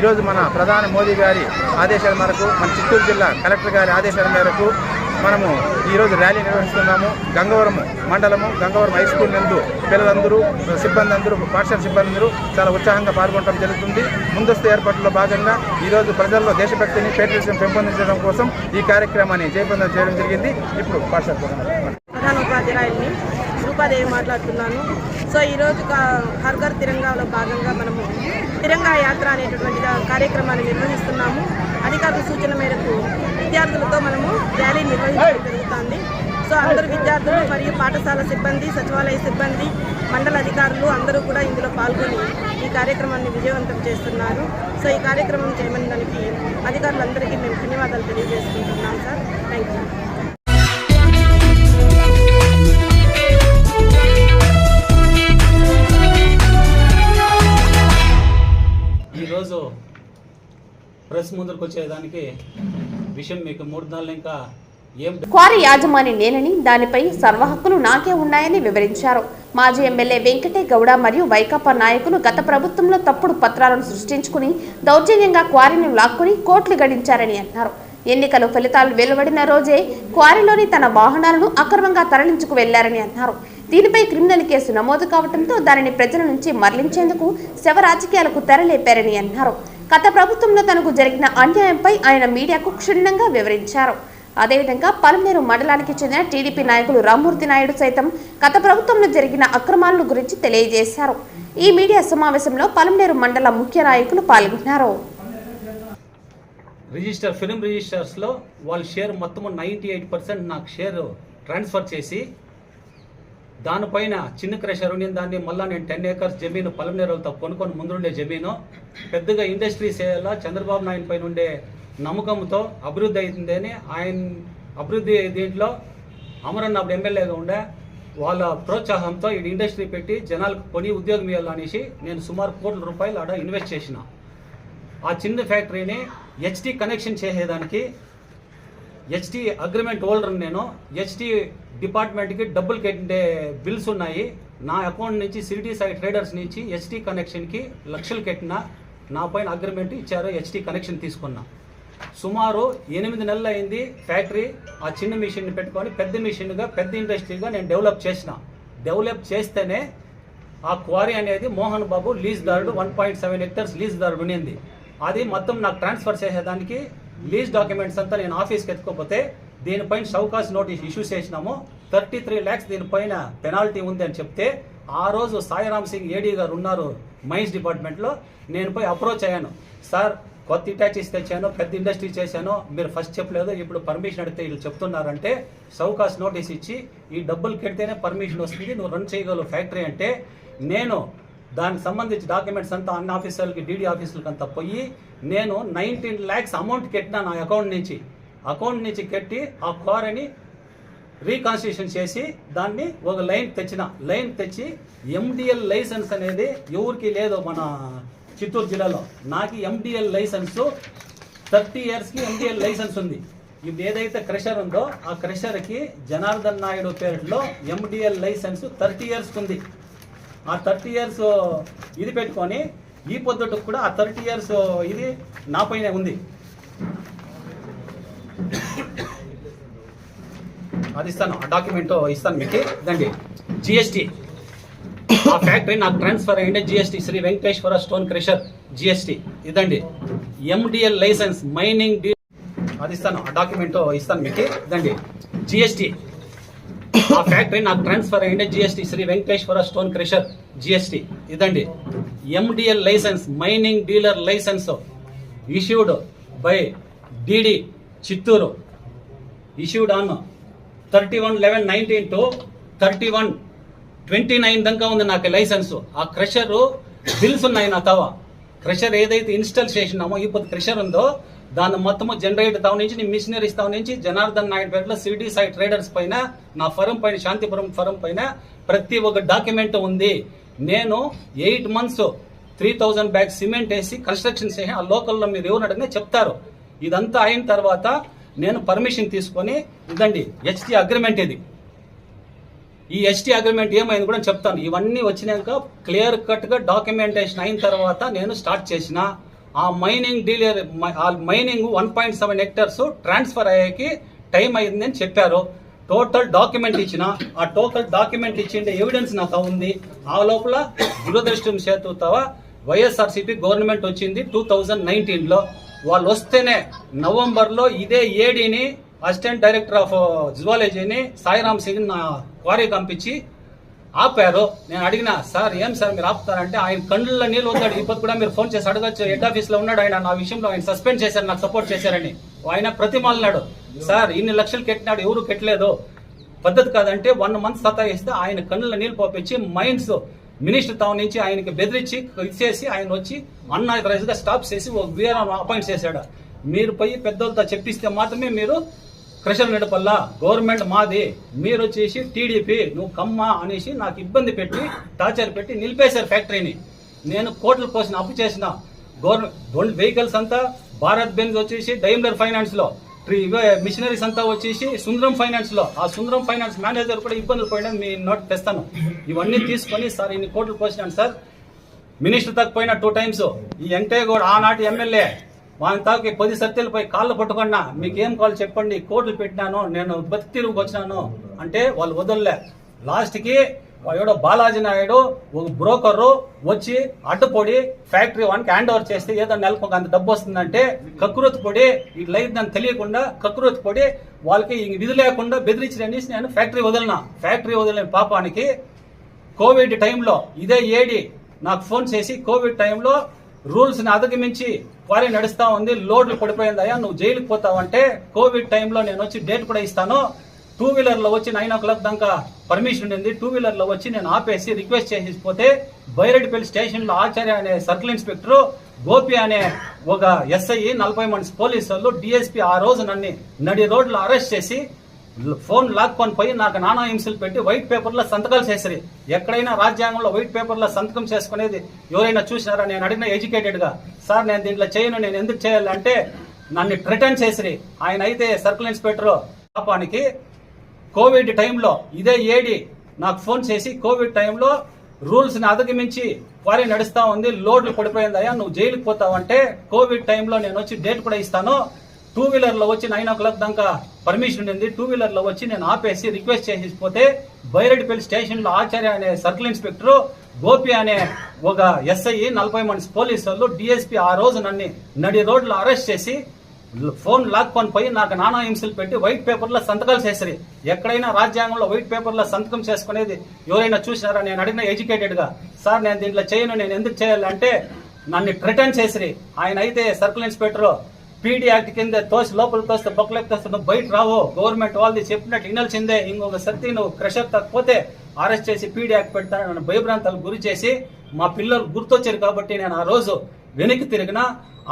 S9: ఈరోజు మన ప్రధాని మోదీ గారి ఆదేశాల మేరకు, మన చిత్తూరు జిల్లా కలెక్టర్ గారి ఆదేశాల మేరకు మనము ఈరోజు ర్యాలీ నిర్వహిస్తున్నాము. గంగవరం మండలము, గంగవరం హై స్కూల్ నందు పిల్లలందరూ, సిబ్బంది అందరూ, పాఠశాల సిబ్బంది అందరూ చాలా ఉత్సాహంగా పాల్గొనడం జరుగుతుంది. ముందస్తు ఏర్పాట్లలో భాగంగా ఈరోజు ప్రజల్లో దేశభక్తిని, పేట్రియటిజం పెంపొందించడం కోసం ఈ కార్యక్రమాన్ని జయప్రదం చేయడం జరిగింది. ఇప్పుడు పాఠశాల
S10: ప్రధానోపాధ్యాయుల్ని రూపాదేవి మాట్లాడుతున్నాను. సో ఈరోజు హర్ ఘర్ తిరంగాలో భాగంగా మనము తిరంగా యాత్ర అనేటటువంటి కార్యక్రమాన్ని నిర్వహిస్తున్నాము. అధికారుల సూచన మేరకు విద్యార్థులతో మనము ర్యాలీ నిర్వహించడం జరుగుతుంది. సో అందరు విద్యార్థులు మరియు పాఠశాల సిబ్బంది, సచివాలయ సిబ్బంది, మండల అధికారులు అందరూ కూడా ఇందులో పాల్గొని ఈ కార్యక్రమాన్ని విజయవంతం చేస్తున్నారు. సో ఈ కార్యక్రమం చేయమని దానికి అధికారులందరికీ మేము ధన్యవాదాలు తెలియజేసుకుంటున్నాం సార్. Thank you.
S11: ఈరోజు ప్రెస్ ముందుకు వచ్చేదానికి విషయం మీకు 3 నెలలు ఇంకా
S1: క్వారీ యాజమాని నేనని దానిపై సర్వ హక్కులు నాకే ఉన్నాయని వివరించారు. మాజీ ఎమ్మెల్యే వెంకటే గౌడ మరియు వైకాపా నాయకులు గత ప్రభుత్వంలో తప్పుడు పత్రాలను సృష్టించుకుని దౌర్జన్యంగా క్వారీని లాక్కుని కోట్లు గడించారని అన్నారు. ఎన్నికల ఫలితాలు వెలువడిన రోజే క్వారీలోని తన వాహనాలను అక్రమంగా తరలించుకు వెళ్లారని అన్నారు. దీనిపై క్రిమినల్ కేసు నమోదు కావడంతో దానిని ప్రజల నుంచి మరలించేందుకు శవ రాజకీయాలకు తెరలేపారని అన్నారు. గత ప్రభుత్వంలో తనకు జరిగిన అన్యాయంపై ఆయన మీడియాకు క్షుణ్ణంగా వివరించారు. అదేవిధంగా పలమనేరు మండలానికి చెందిన టీడీపీ నాయకులు రామ్మూర్తి నాయుడు సైతం గత ప్రభుత్వంలో జరిగిన అక్రమాలను గురించి తెలియజేశారు. ఈ మీడియా సమావేశంలో పలమనేరు మండల ముఖ్య నాయకులు పాల్గొన్నారు.
S11: ఫిల్మ్ రిజిస్టర్స్లో వాళ్ళ షేర్ మొత్తం 98% నాకు షేర్ ట్రాన్స్ఫర్ చేసి దానిపైన చిన్న క్రషర్ ఉండి దాన్ని మళ్ళీ నేను 10 acres జమీను పలమనేరులతో కొనుక్కొని ముందుండే జమీను పెద్దగా ఇండస్ట్రీస్ చేయాలా చంద్రబాబు నాయుడు పైన ఉండే నమ్మకంతో అభివృద్ధి అవుతుందని ఆయన అభివృద్ధి దీంట్లో అమరన్న అప్పుడు ఎమ్మెల్యేగా ఉండే వాళ్ళ ప్రోత్సాహంతో ఈ ఇండస్ట్రీ పెట్టి జనాలకు కొని ఉద్యోగం ఇవ్వాలనేసి నేను సుమారు కోట్ల రూపాయలు ఆడ ఇన్వెస్ట్ చేసిన. ఆ చిన్న ఫ్యాక్టరీని హెచ్టీ కనెక్షన్ చేసేదానికి హెచ్టీ అగ్రిమెంట్ హోల్డర్ నేను. హెచ్టీ డిపార్ట్మెంట్కి డబ్బులు కట్టే బిల్స్ ఉన్నాయి. నా అకౌంట్ నుంచి సిటీ సైడ్ ట్రేడర్స్ నుంచి హెచ్టీ కనెక్షన్కి లక్షలు కట్టిన. నా పైన అగ్రిమెంట్ ఇచ్చారు, హెచ్టీ కనెక్షన్ తీసుకున్నా. సుమారు 8 నెలలు అయింది ఫ్యాక్టరీ. ఆ చిన్న మిషన్ని పెట్టుకొని పెద్ద మిషన్గా పెద్ద ఇండస్ట్రీగా నేను డెవలప్ చేసిన. డెవలప్ చేస్తేనే ఆ క్వారీ అనేది మోహన్ బాబు లీజ్దారుడు 1.7 hectares లీజ్దారుడు ఉండింది. అది మొత్తం నాకు ట్రాన్స్ఫర్ చేసేదానికి లీజ్ డాక్యుమెంట్స్ అంతా నేను ఆఫీస్కి ఎత్తుకోకపోతే దీనిపైన షౌకాస్ నోటీస్ ఇష్యూ చేసినాము. 33 lakhs దీనిపైన పెనాల్టీ ఉంది అని చెప్తే ఆ రోజు సాయిరామ్ సింగ్ ఏడీ గారు ఉన్నారు మైన్స్ డిపార్ట్మెంట్లో. నేను పోయి అప్రోచ్ అయ్యాను. సార్ కొత్త ఇటాచీస్ తెచ్చాను, పెద్ద ఇండస్ట్రీ చేశాను, మీరు ఫస్ట్ చెప్పలేదు, ఇప్పుడు పర్మిషన్ అడిగితే వీళ్ళు చెప్తున్నారంటే షౌకాస్ నోటీస్ ఇచ్చి ఈ డబ్బులు కడితేనే పర్మిషన్ వస్తుంది, నువ్వు రన్ చేయగలవు ఫ్యాక్టరీ అంటే నేను దానికి సంబంధించి డాక్యుమెంట్స్ అంతా అన్ని ఆఫీసర్లకి డీడీ ఆఫీసులకి అంతా పోయి నేను 19 lakhs అమౌంట్ కట్టినా నా అకౌంట్ నుంచి కట్టి ఆ క్వారీని రీకాన్స్టిట్యూషన్ చేసి దాన్ని ఒక లైన్ తెచ్చి ఎండిఎల్ లైసెన్స్ అనేది ఎవరికి లేదు మన చిత్తూరు జిల్లాలో. నాకు ఎండిఎల్ లైసెన్స్ 30 yearsకి ఎండిఎల్ లైసెన్స్ ఉంది. ఇప్పుడు ఏదైతే క్రషర్ ఉందో ఆ క్రషర్కి జనార్దన్ నాయుడు పేరులో ఎండిఎల్ లైసెన్స్ 30 years ఉంది. ఆ 30 years ఇది పెట్టుకొని ఈ పొద్దుటకు కూడా ఆ 30 years ఇది నా పైనే ఉంది. అది ఇస్తాను, ఆ డాక్యుమెంట్ ఇస్తాను మీకు. ఇదండి జిఎస్టీ. ఆ ఫ్యాక్టరీ నాకు ట్రాన్స్ఫర్ అయ్యిండే GST Shri Venkateswara stone crusher GST. ఇదండి ఎండిఎల్ లైసెన్స్ మైనింగ్ అది ఇస్తాను, ఆ డాక్యుమెంట్ ఇస్తాను మీకు. ఇదండి జిఎస్టీ. ఆ ఫ్యాక్టరీ నాకు ట్రాన్స్ఫర్ అయ్యిండే GST Shri Venkateswara stone crusher GST. ఇదండి MDL license mining dealer license issued by DD Chittoor, issued on 31/11/19 to 31/29 దాకా ఉంది నాకు లైసెన్స్. ఆ క్రషర్ బిల్స్ ఉన్నాయి నా తవ. క్రషర్ ఏదైతే ఇన్స్టాల్ చేసినామో ఈ పొద్దు క్రషర్ ఉందో దాన్ని మొత్తము జనరేటర్ తావు నుంచి మిషనరీస్ తావు నుంచి జనార్దన్ నాయుడు పేరులో సిటీ సైడ్ ట్రేడర్స్ పైన నా ఫరం పైన శాంతిపురం ఫరం పైన ప్రతి ఒక్క డాక్యుమెంట్ ఉంది. నేను 8 months 3000 bags సిమెంట్ వేసి కన్స్ట్రక్షన్ చేసి ఆ లోకల్లో మీరు ఎవరు అడిగినా చెప్తారు. ఇదంతా అయిన తర్వాత నేను పర్మిషన్ తీసుకొని ఇదండి హెచ్టీ అగ్రిమెంట్. ఇది ఈ హెచ్టీ అగ్రిమెంట్ ఏమైంది కూడా చెప్తాను. ఇవన్నీ వచ్చినాక క్లియర్ కట్గా డాక్యుమెంటేషన్ అయిన తర్వాత నేను స్టార్ట్ చేసిన. ఆ మైనింగ్ డీలర్ ఆ మైనింగ్ 1.7 hectares ట్రాన్స్ఫర్ అయ్యేకి టైం అయింది అని చెప్పారు. టోటల్ డాక్యుమెంట్ ఇచ్చిన. ఆ టోటల్ డాక్యుమెంట్ ఇచ్చిండే ఎవిడెన్స్ నాకు ఉంది. ఆ లోపల దురదృష్టం చేతుతావ వైఎస్ఆర్సీపీ గవర్నమెంట్ వచ్చింది 2019లో. వాళ్ళు వస్తేనే నవంబర్లో ఇదే ఏడీని అసిస్టెంట్ డైరెక్టర్ ఆఫ్ జువాలజీని సాయిరామ్ సింగ్ నా క్వారీ పంపించి ఆపారు. నేను అడిగినా, సార్ ఏం సార్ మీరు ఆపుతారంటే ఆయన కళ్ళల్లో నీళ్ళు వద్దాడు. ఇప్పుడు కూడా మీరు ఫోన్ చేసి అడగచ్చు, హెడ్ ఆఫీస్లో ఉన్నాడు ఆయన. నా విషయంలో ఆయన సస్పెండ్ చేశారు, నాకు సపోర్ట్ చేశారని. ఆయన ప్రతిమాలన్నాడు, సార్ ఇన్ని లక్షలు కట్టినాడు ఎవరు కట్టలేదు, పద్ధతి కాదంటే 1 మంత్ సతాయిస్తే ఆయన కన్నుల నీళ్ళు పోపించి మైండ్స్ మినిస్టర్ టౌన్ నుంచి ఆయనకి బెదిరించి ఇచ్చేసి ఆయన వచ్చి అన్ఆథరైజ్ గా స్టాప్ చేసి ఒక వీఆర్ అపాయింట్ చేశాడు. మీరు పోయి పెద్దలతో చెప్పిస్తే మాత్రమే మీరు క్రషర్ నడపల్లా, గవర్నమెంట్ మాది, మీరు వచ్చేసి టీడీపీ, నువ్వు కమ్మ అనేసి నాకు ఇబ్బంది పెట్టి టార్చర్ పెట్టి నిలిపేశారు ఫ్యాక్టరీని. నేను కోట్ల కోసం అప్పు చేసిన గవర్నమెంట్ వెహికల్స్ అంతా భారత్ బెంజ్ వచ్చేసి డైమ్లర్ ఫైనాన్స్ లో, మిషనరీస్ అంతా వచ్చేసి సుందరం ఫైనాన్స్ లో, ఆ సుందరం ఫైనాన్స్ మేనేజర్ కూడా ఇబ్బందులు పోయడం మీ నోట్ తెస్తాను. ఇవన్నీ తీసుకొని సార్ ఇన్ని కోట్లు పోసినాను సార్, మినిస్టర్ తక్కువ పోయినా 2 times. ఈ వెంకటయ్య ఆనాటి ఎమ్మెల్యే వాళ్ళ తాకి 10 సత్యాలు పోయి కాళ్ళు పట్టుకున్నా, మీకేం కావాలి చెప్పండి, కోట్లు పెట్టినాను, నేను బతికి తిరిగి వచ్చినాను అంటే వాళ్ళు వదలలే. లాస్ట్కి ఎవడో బాలాజీ నాయుడు ఒక బ్రోకరు వచ్చి అడ్డుపడి ఫ్యాక్టరీ 1కి హ్యాండ్ ఓవర్ చేస్తే ఏదో నెలకు అంత డబ్బు వస్తుందంటే కకృతి పొడి ఇట్లా అయిందని తెలియకుండా కకృతి పొడి వాళ్ళకి విధి లేకుండా బెదిరించని నేను ఫ్యాక్టరీ వదిలిన పాపానికి కోవిడ్ టైంలో ఇదే ఏడి నాకు ఫోన్ చేసి కోవిడ్ టైంలో రూల్స్ ని అధిగమించి క్వారీ నడుస్తా ఉంది, లోడ్లు పడిపోయిందయ్యా, నువ్వు జైలుకి పోతావంటే కోవిడ్ టైంలో నేను వచ్చి డేట్ కూడా ఇస్తాను, 2 వీలర్ లో వచ్చి 9 o'clock దాకా పర్మిషన్ ఉంది, 2 వీలర్ లో వచ్చి నేను ఆపేసి రిక్వెస్ట్ చేసి పోతే బైరెడ్డిపల్లి స్టేషన్ లో ఆచార్య అనే సర్కిల్ ఇన్స్పెక్టర్, గోపి అనే ఒక ఎస్ఐ, 40 మంది పోలీసులు, డిఎస్పీ ఆ రోజు నన్ను నడి రోడ్లో అరెస్ట్ చేసి ఫోన్ లాక్కొని పోయి నాకు నానా హింసలు పెట్టి వైట్ పేపర్లో సంతకాలు చేసిరి. ఎక్కడైనా రాజ్యాంగంలో వైట్ పేపర్లో సంతకం చేసుకునేది ఎవరైనా చూసినారా? నేను అడిగిన ఎడ్యుకేటెడ్ గా, సార్ నేను దీంట్లో చేయను, నేను ఎందుకు చేయాలంటే నన్ను రిటర్న్ చేసిరి. ఆయన అయితే సర్కిల్ ఇన్స్పెక్టర్ పాపానికి కోవిడ్ టైంలో ఇదే ఏడి నాకు ఫోన్ చేసి కోవిడ్ టైంలో రూల్స్ ని అధిగమించి క్వారీ నడుస్తా ఉంది, లోడ్లు పడిపోయిందయ్యా, నువ్వు జైలుకి పోతావంటే కోవిడ్ టైంలో నేను వచ్చి డేట్ కూడా ఇస్తాను, 2 వీలర్ లో వచ్చి 9 o'clock దాకా పర్మిషన్ ఉంది, 2 వీలర్ లో వచ్చి నేను ఆపేసి రిక్వెస్ట్ చేసి పోతే బైరెడ్డిపల్లి స్టేషన్ లో ఆచార్య అనే సర్కిల్ ఇన్స్పెక్టర్, గోపి అనే ఒక ఎస్ఐ, 40 మంది పోలీసులు, డిఎస్పీ ఆ రోజు నన్ను నడి రోడ్లో అరెస్ట్ చేసి ఫోన్ లాక్కొని పోయి నాకు నానా హింసలు పెట్టి వైట్ పేపర్లో సంతకాలు చేసిరి. ఎక్కడైనా రాజ్యాంగంలో వైట్ పేపర్లో సంతకం చేసుకునేది ఎవరైనా చూసినారా? నేను అడిగిన ఎడ్యుకేటెడ్ గా, సార్ నేను దీంట్లో చేయను, నేను ఎందుకు చేయాలంటే నన్ను రిటర్న్ చేసిరి. ఆయన అయితే సర్కిల్ ఇన్స్పెక్టర్ పీడీ యాక్ట్ కింద తోసి లోపల తోస్తే బొక్కలేక తోస్తే నువ్వు బయట రావు, గవర్నమెంట్ వాళ్ళది చెప్పినట్టు వినాల్సిందే, ఇంకొక సర్తి నువ్వు క్రషర్ తక్కువతే అరెస్ట్ చేసి పీడీ యాక్ట్ పెడతాను, నన్ను భయభ్రాంతాలకు గురి చేసి మా పిల్లలు గుర్తొచ్చారు కాబట్టి నేను ఆ రోజు వెనక్కి తిరిగిన.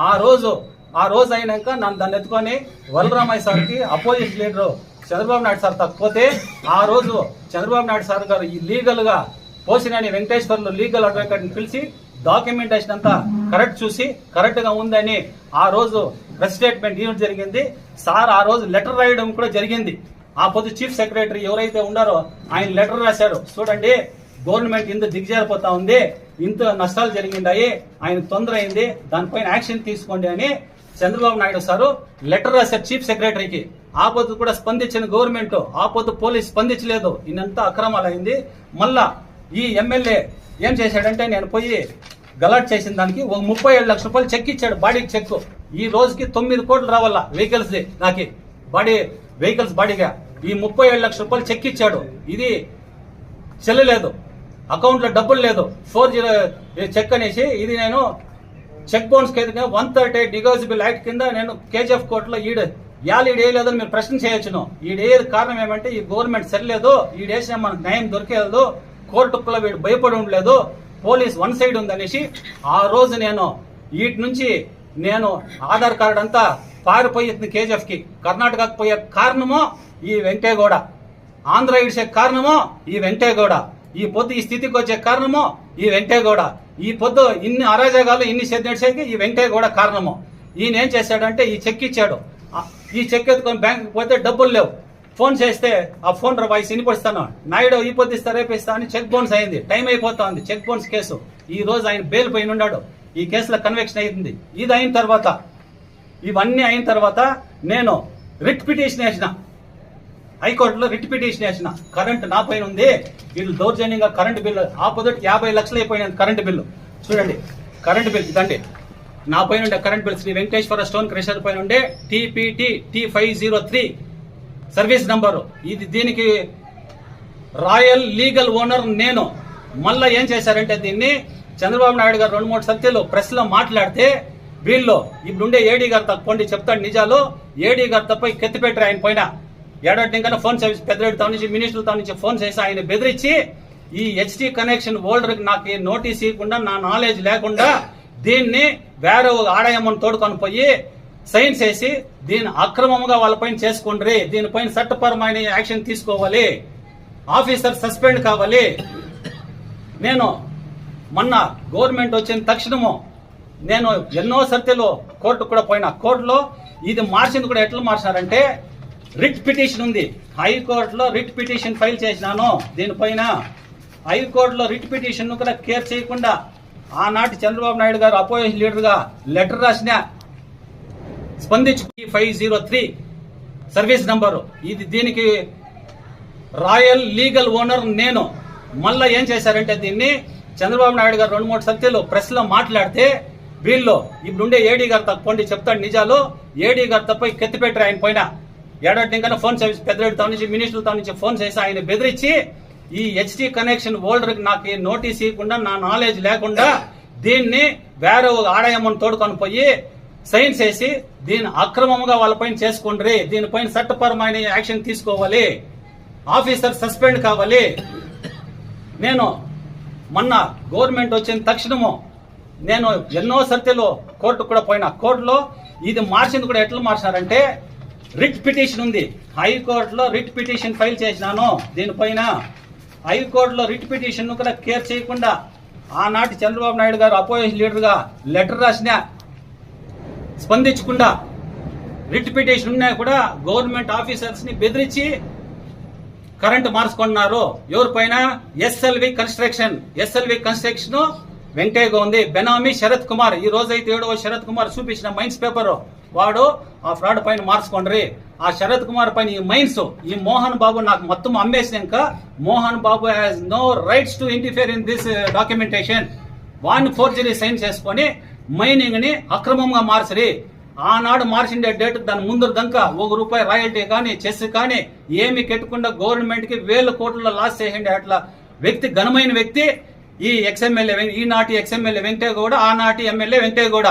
S11: ఆ రోజు అయినాక నన్ను దాన్ని ఎత్తుకొని వలరామయ్య సార్కి opposition leader Chandrababu Naidu sir తక్కువతే ఆ రోజు చంద్రబాబు నాయుడు సార్ గారు ఈ లీగల్ గా పోసినని వెంకటేశ్వర్లు లీగల్ అడ్వకేట్ ని పిలిచి డాక్యుమెంటేషన్ అంతా కరెక్ట్ చూసి కరెక్ట్ గా ఉందని ఆ రోజు ప్రెస్ స్టేట్మెంట్ ఇవ్వడం జరిగింది. సార్ ఆ రోజు లెటర్ రాయడం కూడా జరిగింది. ఆ పొద్దు చీఫ్ సెక్రటరీ ఎవరైతే ఉన్నారో ఆయన లెటర్ రాశారు, చూడండి గవర్నమెంట్ ఇంత దిగజారిపోతా ఉంది, ఇంత నష్టాలు జరిగిందాయి, ఆయన తొందర అయింది, దానిపైన యాక్షన్ తీసుకోండి అని చంద్రబాబు నాయుడు సారు లెటర్ రాశారు చీఫ్ సెక్రటరీకి. ఆ పొద్దు కూడా స్పందించిన గవర్నమెంట్, ఆ పొద్దు పోలీస్ స్పందించలేదు, ఇన్నంతా అక్రమాలు అయింది. మళ్ళా ఈ ఎమ్మెల్యే ఏం చేశాడంటే నేను పోయి గలాట్ చేసిన దానికి ఒక 37 లక్షల రూపాయలు చెక్ ఇచ్చాడు, బాడీకి చెక్. ఈ రోజుకి 9 కోట్లు రావాలా వెహికల్స్ నాకు వెహికల్స్ బాడీగా ఈ 37 లక్షల రూపాయలు చెక్ ఇచ్చాడు. ఇది చెల్లలేదు, అకౌంట్ లో డబ్బులు లేదు, 40 చెక్ అనేసి ఇది నేను చెక్ బౌన్స్ కింద 138 డిగోజిబుల్ యాక్ట్ కింద నేను కేజీఎఫ్ కోర్టులో ఈడేయలేదని మీరు ప్రశ్న చేయొచ్చును. ఈడేది కారణం ఏమంటే ఈ గవర్నమెంట్ సరిలేదు, ఈడేసిన మనకు న్యాయం దొరికేదు, కోర్టులో వీడు భయపడి ఉండలేదు, పోలీస్ వన్ సైడ్ ఉందనేసి ఆ రోజు నేను వీటి నుంచి నేను ఆధార్ కార్డు అంతా పారిపోయింది కేజీఎఫ్ కి. కర్ణాటకకు పోయే కారణమో ఈ వెంకటేగౌడ, ఆంధ్ర ఇడిసే కారణమో ఈ వెంకటేగౌడ, ఈ పొద్దు ఈ స్థితికి వచ్చే కారణమో ఈ వెంకటేగౌడ, ఈ పొద్దు ఇన్ని అరాజకాలు ఇన్ని చేసేకి ఈ వెంకటేగౌడ కారణము. ఈయన ఏం చేశాడంటే ఈ చెక్ ఇచ్చాడు, ఈ చెక్ ఎత్తుకొని బ్యాంకుకి పోతే డబ్బులు లేవు, ఫోన్ చేస్తే ఆ ఫోన్ వాయిస్ వినిపిస్తాను, నాయుడు ఈ పొద్దు ఇస్తా రేపిస్తా అని చెక్ బౌన్స్ అయింది, టైం అయిపోతా ఉంది చెక్ బౌన్స్ కేసు. ఈ రోజు ఆయన బెయిల్ పైన ఉన్నాడు, ఈ కేసులో కన్విక్షన్ అయింది. ఇది అయిన తర్వాత ఇవన్నీ అయిన తర్వాత నేను రిట్ పిటిషన్ వేసిన, హైకోర్టులో రిట్ పిటిషన్ వేసిన. కరెంట్ నా పైన ఉంది, వీళ్ళు దౌర్జన్యంగా కరెంటు బిల్లు ఆపోజిట్ 50 లక్షలు అయిపోయినది కరెంటు బిల్లు. చూడండి కరెంటు బిల్ ఇదండి, నా పైన ఉండే current bill Sri Venkateswara stone crusher పైన ఉండే TPT T503 సర్వీస్ నంబరు. ఇది దీనికి రాయల్ లీగల్ ఓనర్ నేను. మళ్ళా ఏం చేశారంటే దీన్ని చంద్రబాబు నాయుడు గారు 2-3 సత్యాలు ప్రెస్ లో మాట్లాడితే వీళ్ళు ఇప్పుడుండే ఏడీ గారు తప్పండి చెప్తాడు నిజాలు, ఏడీ గారు తప్ప కెత్తిపెట్టారు ఆయన పైన. ఏడాదికన్నా ఫోన్ సర్వీస్ పెద్దరెడ్డి తాను నుంచి మినిస్టర్ తాను నుంచి ఫోన్ చేసి ఆయన బెదిరించి ఈ హెచ్టీ కనెక్షన్ హోల్డర్కి నాకు నోటీస్ ఇవ్వకుండా నా నాలెడ్జ్ లేకుండా దీన్ని వేరే ఆడయమ్మని తోడుకొని పోయి సైన్ చేసి దీన్ని అక్రమంగా వాళ్ళపైన చేసుకుండ్రి, దీనిపైన చట్టపరమైన యాక్షన్ తీసుకోవాలి, ఆఫీసర్ సస్పెండ్ కావాలి. నేను మొన్న గవర్నమెంట్ వచ్చిన తక్షణము నేను ఎన్నో సర్తిలో కోర్టుకు కూడా పోయినా. కోర్టులో ఇది మార్చింది కూడా ఎట్లా మార్చారంటే రిట్ పిటిషన్ ఉంది, హైకోర్టులో రిట్ పిటిషన్ ఫైల్ చేసినాను. దీనిపైన హైకోర్టులో రిట్ పిటిషన్ కూడా కేర్ చేయకుండా ఆనాటి చంద్రబాబు నాయుడు గారు అపోజిషన్ లీడర్గా లెటర్ రాసిన స్పందించి 503 సర్వీస్ నంబరు ఇది. దీనికి రాయల్ లీగల్ ఓనర్ నేను. మళ్ళా ఏం చేశారంటే దీన్ని చంద్రబాబు నాయుడు గారు 2-3 సత్యాలు ప్రెస్ లో మాట్లాడితే వీళ్ళు ఇప్పుడుండే ఏడీ గారు తప్పండి చెప్తాడు నిజాలు. ఏడీ గారు తప్ప కెత్తిపెట్టారు ఆయన పైన. ఏడాదికన్నా ఫోన్ సర్వీస్ పెద్దరెడ్డి తాను నుంచి మినిస్టర్ తాను నుంచి ఫోన్ చేసి ఆయన బెదిరించి ఈ హెచ్టీ కనెక్షన్ హోల్డర్కి నాకు నోటీస్ ఇవ్వకుండా నా నాలెడ్జ్ లేకుండా దీన్ని వేరే ఆడయమ్మని తోడుకొని పోయి సైన్ చేసి దీన్ని అక్రమంగా వాళ్ళపైన చేసుకుండ్రి, దీనిపైన చట్టపరమైన యాక్షన్ తీసుకోవాలి, ఆఫీసర్ సస్పెండ్ కావాలి. నేను మొన్న గవర్నమెంట్ వచ్చిన తక్షణము నేను ఎన్నో సర్తిలో కోర్టుకు కూడా పోయినా. కోర్టులో ఇది మార్చింది కూడా ఎట్లా మార్చారంటే రిట్ పిటిషన్ ఉంది, హైకోర్టులో రిట్ పిటిషన్ ఫైల్ చేసినాను. దీనిపైన హైకోర్టులో రిట్ పిటిషన్ కూడా కేర్ చేయకుండా ఆనాటి చంద్రబాబు నాయుడు గారు అపోజిషన్ లీడర్గా లెటర్ రాసిన స్పందించకుండా రిట్ పిటిషన్ ఉన్నా కూడా గవర్నమెంట్ ఆఫీసర్స్ ని బెదిరించి కరెంటు మార్చుకున్నారు. ఎవరిపైన? ఎస్ఎల్వి కన్స్ట్రక్షన్ వెంకయ్యగా ఉంది. బెనామీ శరత్ కుమార్. ఈ రోజైతే 7వ శరత్ కుమార్ చూపించిన మైన్స్ పేపర్ వాడు ఆ ఫ్రాడ్ పైన మార్చుకోండి. ఆ శరత్ కుమార్ పైన ఈ మైన్స్ ఈ మోహన్ బాబు నాకు మొత్తం అమ్మేసినాక Mohan Babu has no rights to interfere in this documentation. వాడిని ఫోర్జరీ సైన్ చేసుకొని మైనింగ్ ని అక్రమంగా మార్చరి. ఆనాడు మార్చిండే డేట్ దాని ముందు దంక ₹1 రాయల్టీ కానీ చెస్ కానీ ఏమి కెట్టకుండా గవర్నమెంట్ కి 1000 కోట్ల లాస్ చేసిండే అట్లా వ్యక్తి, ఘనమైన వ్యక్తి ఈ ఎక్స్ఎమ్మెల్యే, ఈనాటి ఎక్స్ఎమ్మెల్యే వెంకయ్యగౌడ, ఆనాటి ఎమ్మెల్యే వెంకయ్యగౌడ.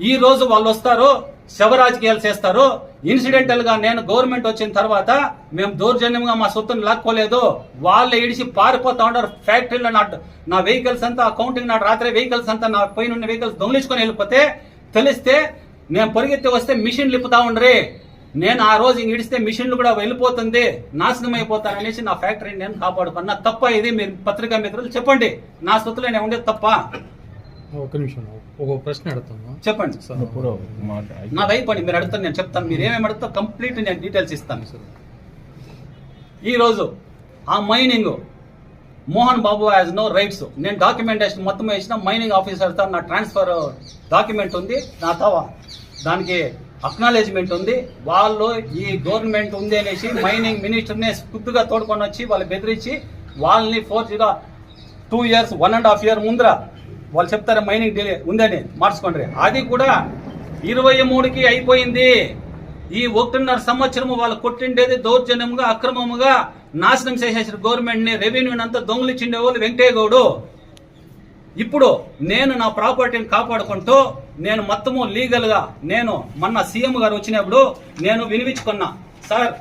S11: ఈ రోజు వాళ్ళు వస్తారు, శవ రాజకీయాలు చేస్తారు. ఇన్సిడెంటల్ గా నేను గవర్నమెంట్ వచ్చిన తర్వాత మేము దౌర్జన్యంగా మా సొత్తును లాక్కోలేదు. వాళ్ళు ఇడిచి పారిపోతా ఉంటారు. ఫ్యాక్టరీలో నా వెహికల్స్ అంతా అకౌంటింగ్ నాడు రాత్రి వెహికల్స్ అంతా నా పైన ఉన్న వెహికల్స్ దొంగిలించుకొని వెళ్ళిపోతే తెలిస్తే నేను పరిగెత్తి వస్తే మిషన్ లిప్పుతా ఉండ్రి. నేను ఆ రోజు ఇడిస్తే మిషన్లు కూడా వెళ్ళిపోతుంది, నాశనం అయిపోతాననేసి నా ఫ్యాక్టరీని నేను కాపాడుకున్నా. తప్ప ఇది మీరు పత్రికా మిత్రులు చెప్పండి, నా సొత్తులో నేను ఉండేది తప్ప?
S12: ఒక నిమిషం ఒక ప్రశ్న అడుగుతాను,
S11: చెప్పండి. నాది అయిపోయింది, మీరు అడుగుతాను, నేను చెప్తాను. మీరు ఏమేమి అడుగుతారు కంప్లీట్ నేను డీటెయిల్స్ ఇస్తాను. ఈ రోజు ఆ mining Mohan Babu has no rights. నేను డాక్యుమెంటేషన్ మొత్తం వేసిన మైనింగ్ ఆఫీసర్తో నా ట్రాన్స్ఫర్ డాక్యుమెంట్ ఉంది, నా దానికి అక్నాలెడ్జ్మెంట్ ఉంది. వాళ్ళు ఈ గవర్నమెంట్ ఉంది అనేసి మైనింగ్ మినిస్టర్ని స్ఫూర్తిగా తోడుకొని వచ్చి వాళ్ళు బెదిరించి వాళ్ళని 2 years 1.5 year ముందర వాళ్ళు చెప్తారు మైనింగ్ డిలే ఉందని మార్చుకోండి. అది కూడా 23కి అయిపోయింది. ఈ 1.5 సంవత్సరము వాళ్ళు కొట్టిండేది దౌర్జన్యంగా అక్రమముగా నాశనం చేసేసారు గవర్నమెంట్ ని. రెవెన్యూని అంతా దొంగిలించిండే వాళ్ళు వెంకయ్యగౌడు. ఇప్పుడు నేను నా ప్రాపర్టీని కాపాడుకుంటూ నేను మొత్తము లీగల్ గా నేను మొన్న సీఎం గారు వచ్చినప్పుడు నేను వినిపించుకున్నా, సార్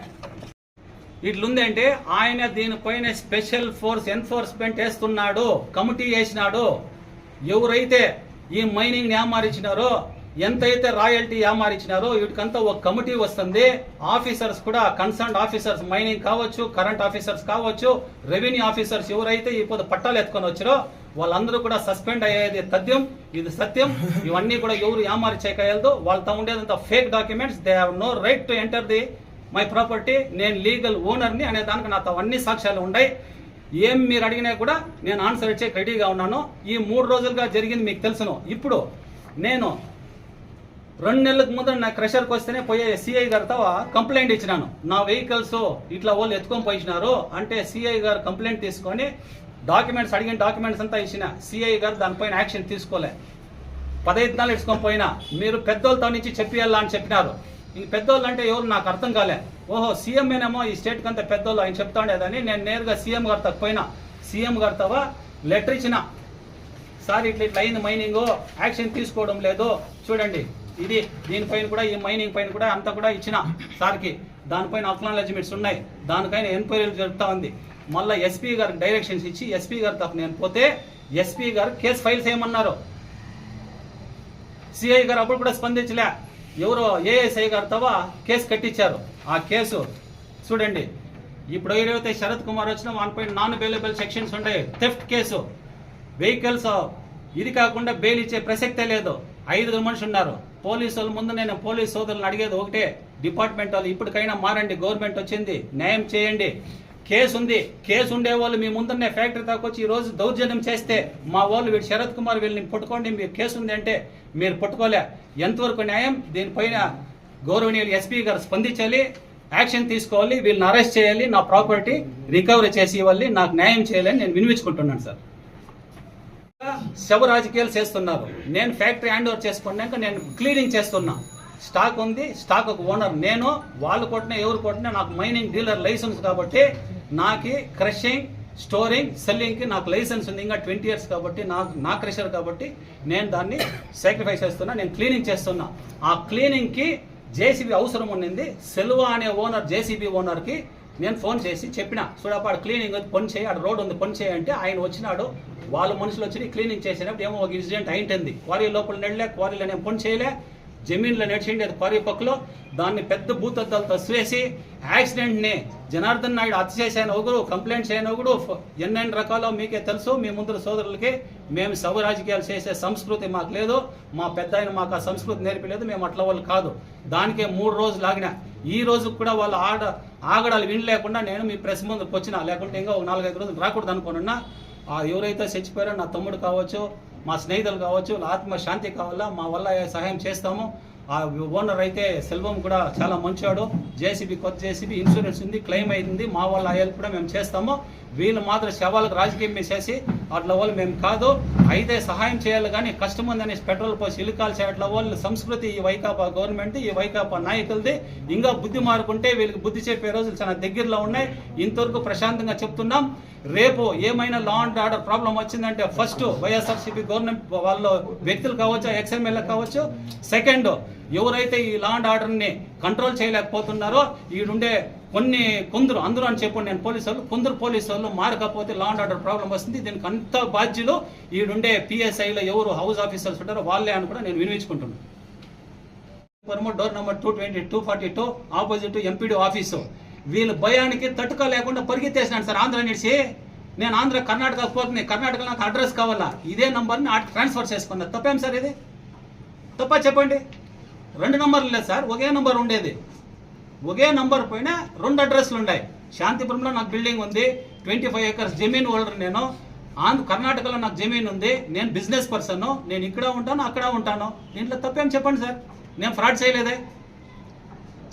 S11: ఇట్లుంది అంటే ఆయన దీనిపైన స్పెషల్ ఫోర్స్ ఎన్ఫోర్స్మెంట్ వేస్తున్నాడు, కమిటీ వేసినాడు. ఎవరైతే ఈ మైనింగ్ ఏమారిచ్చినారో, ఎంతైతే రాయల్టీ ఏమారిచ్చినారో వీటికంతా ఒక కమిటీ వస్తుంది. ఆఫీసర్స్ కూడా కన్సర్న్ ఆఫీసర్స్, మైనింగ్ కావచ్చు, కరెంట్ ఆఫీసర్స్ కావచ్చు, రెవెన్యూ ఆఫీసర్స్ ఎవరైతే ఇప్పుడు పట్టాలు ఎత్తుకొని వచ్చారో వాళ్ళందరూ కూడా సస్పెండ్ అయ్యేది తథ్యం, ఇది సత్యం. ఇవన్నీ కూడా ఎవరు ఏమారిచేయగలదు. వాళ్ళతో ఉండేదంతా fake documents. They have no right to enter the my property. నేను లీగల్ ఓనర్ని అనే దానికి నాతో అన్ని సాక్ష్యాలు ఉన్నాయి. ఏం మీరు అడిగినా కూడా నేను ఆన్సర్ ఇచ్చే రెడీగా ఉన్నాను. ఈ 3 రోజులుగా జరిగింది మీకు తెలుసును. ఇప్పుడు నేను 2 నెలలకు ముందు నా క్రషర్కి వస్తేనే పోయే సిఐ గారితో కంప్లైంట్ ఇచ్చినాను. నా వెహికల్స్ ఇట్లా వాళ్ళు ఎత్తుకొని పోయినారు అంటే సిఐ గారు కంప్లైంట్ తీసుకొని డాక్యుమెంట్స్ అడిగిన డాక్యుమెంట్స్ అంతా ఇచ్చిన. సిఐ గారు దానిపైన యాక్షన్ తీసుకోలే. 15 దినాలు ఇచ్చుకొని పోయినా. మీరు పెద్దోళ్ళతో నుంచి చెప్పియాలా అని చెప్పినారు. ఇంక పెద్దోళ్ళు అంటే ఎవరు నాకు అర్థం కాలే. ఓహో సీఎంఏనేమో ఈ స్టేట్కి అంతా పెద్దోళ్ళు ఆయన చెప్తా ఉండేదని నేను నేరుగా సీఎం గారితో పోయినా. సీఎం గారితో లెటర్ ఇచ్చిన, సార్ ఇట్లా అయింది మైనింగ్, యాక్షన్ తీసుకోవడం లేదు చూడండి. ఇది దీనిపైన కూడా ఈ మైనింగ్ పైన కూడా అంతా కూడా ఇచ్చిన సార్కి. దానిపైన అక్నాలెడ్జ్మెంట్స్ ఉన్నాయి, దానిపైన ఎంక్వైరీలు జరుగుతూ ఉంది. మళ్ళీ ఎస్పీ గారికి డైరెక్షన్స్ ఇచ్చి ఎస్పీ గారి తప్ప నేను పోతే ఎస్పీ గారు కేసు ఫైల్ చేయమన్నారు. సిఐ గారు అప్పుడు కూడా స్పందించలే. ఎవరో ఏఎస్ఐ గారు తవ కేసు కట్టించారు. ఆ కేసు చూడండి. ఇప్పుడు ఏదైతే శరత్ కుమార్ వచ్చినా 1.4 బెయిలబుల్ సెక్షన్స్ ఉంటాయి. థెఫ్ట్ కేసు, వెహికల్స్, ఇది కాకుండా బెయిల్ ఇచ్చే ప్రసక్తే లేదు. 5 మనుషులు ఉన్నారు. పోలీసు వాళ్ళ ముందు నేను పోలీసు సోదరులను అడిగేది ఒకటే, డిపార్ట్మెంట్ వాళ్ళు ఇప్పటికైనా మారండి, గవర్నమెంట్ వచ్చింది, న్యాయం చేయండి. కేసు ఉంది, కేసు ఉండే వాళ్ళు మీ ముందున్నే ఫ్యాక్టరీ దాకా వచ్చి ఈ రోజు దౌర్జన్యం చేస్తే మా వాళ్ళు వీడు శరత్ కుమార్ వీళ్ళని పట్టుకోండి, మీరు కేసు ఉంది అంటే మీరు పట్టుకోలే. ఎంతవరకు న్యాయం? దీనిపైన గౌరవనీయులు ఎస్పీ గారు స్పందించాలి, యాక్షన్ తీసుకోవాలి, వీళ్ళని అరెస్ట్ చేయాలి, నా ప్రాపర్టీ రికవరీ చేసి ఇవ్వాలి, నాకు న్యాయం చేయాలని నేను వినిపించుకుంటున్నాను సార్. శవ రాజకీయాలు చేస్తున్నారు. నేను ఫ్యాక్టరీ హ్యాండ్ ఓవర్ చేసుకున్నాక నేను క్లీనింగ్ చేస్తున్నా. స్టాక్ ఉంది, స్టాక్ ఒక ఓనర్ నేను. వాళ్ళు కొట్టినా ఎవరు కొట్టినా నాకు మైనింగ్ డీలర్ లైసెన్స్ కాబట్టి నాకు క్రషింగ్, స్టోరింగ్, సెల్లింగ్కి నాకు లైసెన్స్ ఉంది. ఇంకా 20 years కాబట్టి నా క్రషర్ కాబట్టి నేను దాన్ని సాక్రిఫైస్ చేస్తున్నా. నేను క్లీనింగ్ చేస్తున్నా. ఆ క్లీనింగ్కి జేసీబీ అవసరం ఉండింది. సెల్వా అనే ఓనర్, జేసీబీ ఓనర్కి నేను ఫోన్ చేసి చెప్పిన, చూడపాడు క్లీనింగ్ పని చేయి, అక్కడ రోడ్ ఉంది పని చేయంటే ఆయన వచ్చినాడు. వాళ్ళ మనుషులు వచ్చి క్లీనింగ్ చేసినప్పుడు ఏమో ఒక ఇన్సిడెంట్ అయింటుంది. క్వారీ లోపల నడలే, క్వారీలో నేను పని చేయలే, జమీన్లో నడిచిండి అది క్వారీ పక్కలో. దాన్ని పెద్ద భూతద్దాలతో వేసి యాక్సిడెంట్ని జనార్దన్ నాయుడు హత్య చేశాను ఒకడు, కంప్లైంట్ చేయను ఒకడు, ఎన్నెన్ని రకాలో మీకే తెలుసు. మీ ముందు సోదరులకి మేము శవ రాజకీయాలు చేసే సంస్కృతి మాకు లేదు. మా పెద్ద ఆయన మాకు ఆ సంస్కృతి నేర్పలేదు. మేము అట్లా వాళ్ళు కాదు. దానికే 3 రోజులు ఆగిన. ఈ రోజు కూడా వాళ్ళు ఆగడాలు వినలేకుండా నేను మీ ప్రెస్ ముందుకు వచ్చిన, లేకుంటే ఇంకా ఒక 4-5 రోజులు రాకూడదు అనుకున్నా. ఎవరైతే చచ్చిపోయారో నా తమ్ముడు కావచ్చు, మా స్నేహితులు కావచ్చు, ఆత్మ శాంతి కావాలా, మా వల్ల సహాయం చేస్తాము. ఆ ఓనర్ అయితే సెల్వం కూడా చాలా మంచివాడు. జేసీబీ, కొత్త జేసీబీ, ఇన్సూరెన్స్ ఉంది, క్లెయిమ్ అయింది. మా వల్ల హెల్ప్ కూడా మేము చేస్తాము. వీళ్ళు మాత్రం శవాలకు రాజకీయం చేసి అట్లా వాళ్ళు మేము కాదు. అయితే సహాయం చేయాలి కానీ కష్టం ఉందని పెట్రోల్ పోసి ఇల్లుకాలు చేయట్ల వాళ్ళు సంస్కృతి ఈ వైకాపా గవర్నమెంట్, ఈ వైకాపా నాయకులది. ఇంకా బుద్ధి మారుకుంటే వీళ్ళకి బుద్ధి చెప్పే రోజులు చాలా దగ్గరలో ఉన్నాయి. ఇంతవరకు ప్రశాంతంగా చెప్తున్నాం. రేపు ఏమైనా లా అండ్ ఆర్డర్ ప్రాబ్లం వచ్చిందంటే ఫస్ట్ వైఎస్ఆర్సీపీ గవర్నమెంట్ వాళ్ళు వ్యక్తులు కావచ్చు, ఎక్స్ఎంఎల్ఏ కావచ్చు. సెకండ్, ఎవరైతే ఈ లా అండ్ ఆర్డర్ని కంట్రోల్ చేయలేకపోతున్నారో ఈడుండే కొందరు అందరూ అని చెప్పండి, నేను కొందరు పోలీసు వాళ్ళు మారకపోతే లా అండ్ ఆర్డర్ ప్రాబ్లం వస్తుంది. దీనికి అంత బాధ్యులు ఈడుండే పిఎస్ఐలో ఎవరు హౌస్ ఆఫీసర్స్ ఉంటారో వాళ్ళే అని కూడా నేను వినిపించుకుంటున్నాను. Door number 220, 242 opposite MPD office. వీళ్ళు భయానికి తట్టుకోలేకుండా పరిగెత్తేసినాను సార్ ఆంధ్ర నిడిచి. నేను ఆంధ్ర కర్ణాటక పోతుంది, కర్ణాటకలో నాకు అడ్రస్ కావాలా, ఇదే నంబర్ని ట్రాన్స్ఫర్ చేసుకున్నా. తప్పేం సార్ ఇది? తప్ప చెప్పండి. 2 నంబర్లు లేదు సార్, ఒకే నంబర్ ఉండేది. ఒకే నంబర్ పైన 2 అడ్రస్లు ఉన్నాయి. శాంతిపురంలో నాకు బిల్డింగ్ ఉంది, 25 acres జమీన్ హోల్డర్ నేను. కర్ణాటకలో నాకు జమీన్ ఉంది, నేను బిజినెస్ పర్సన్, నేను ఇక్కడ ఉంటాను అక్కడ ఉంటాను. దీంట్లో తప్పేం చెప్పండి సార్? నేను ఫ్రాడ్ చేయలేదే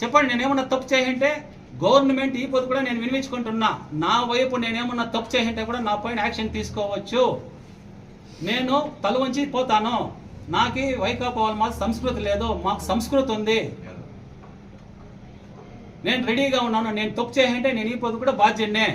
S11: చెప్పండి. నేనేమన్నా తప్పు చేయంటే గవర్నమెంట్ ఈ పొద్దు కూడా నేను వినిపించుకుంటున్నా. నా వైపు నేనేమన్నా తప్పు చేయంటే కూడా నా పైన యాక్షన్ తీసుకోవచ్చు. నేను తల వంచి పోతాను. నాకు వైకాపా వాళ్ళ మాకు సంస్కృతి లేదు, మాకు సంస్కృతి ఉంది. నేను రెడీగా ఉన్నాను. నేను తప్పు చేయంటే నేను ఈ పొద్దు కూడా బాధ్యుడినే.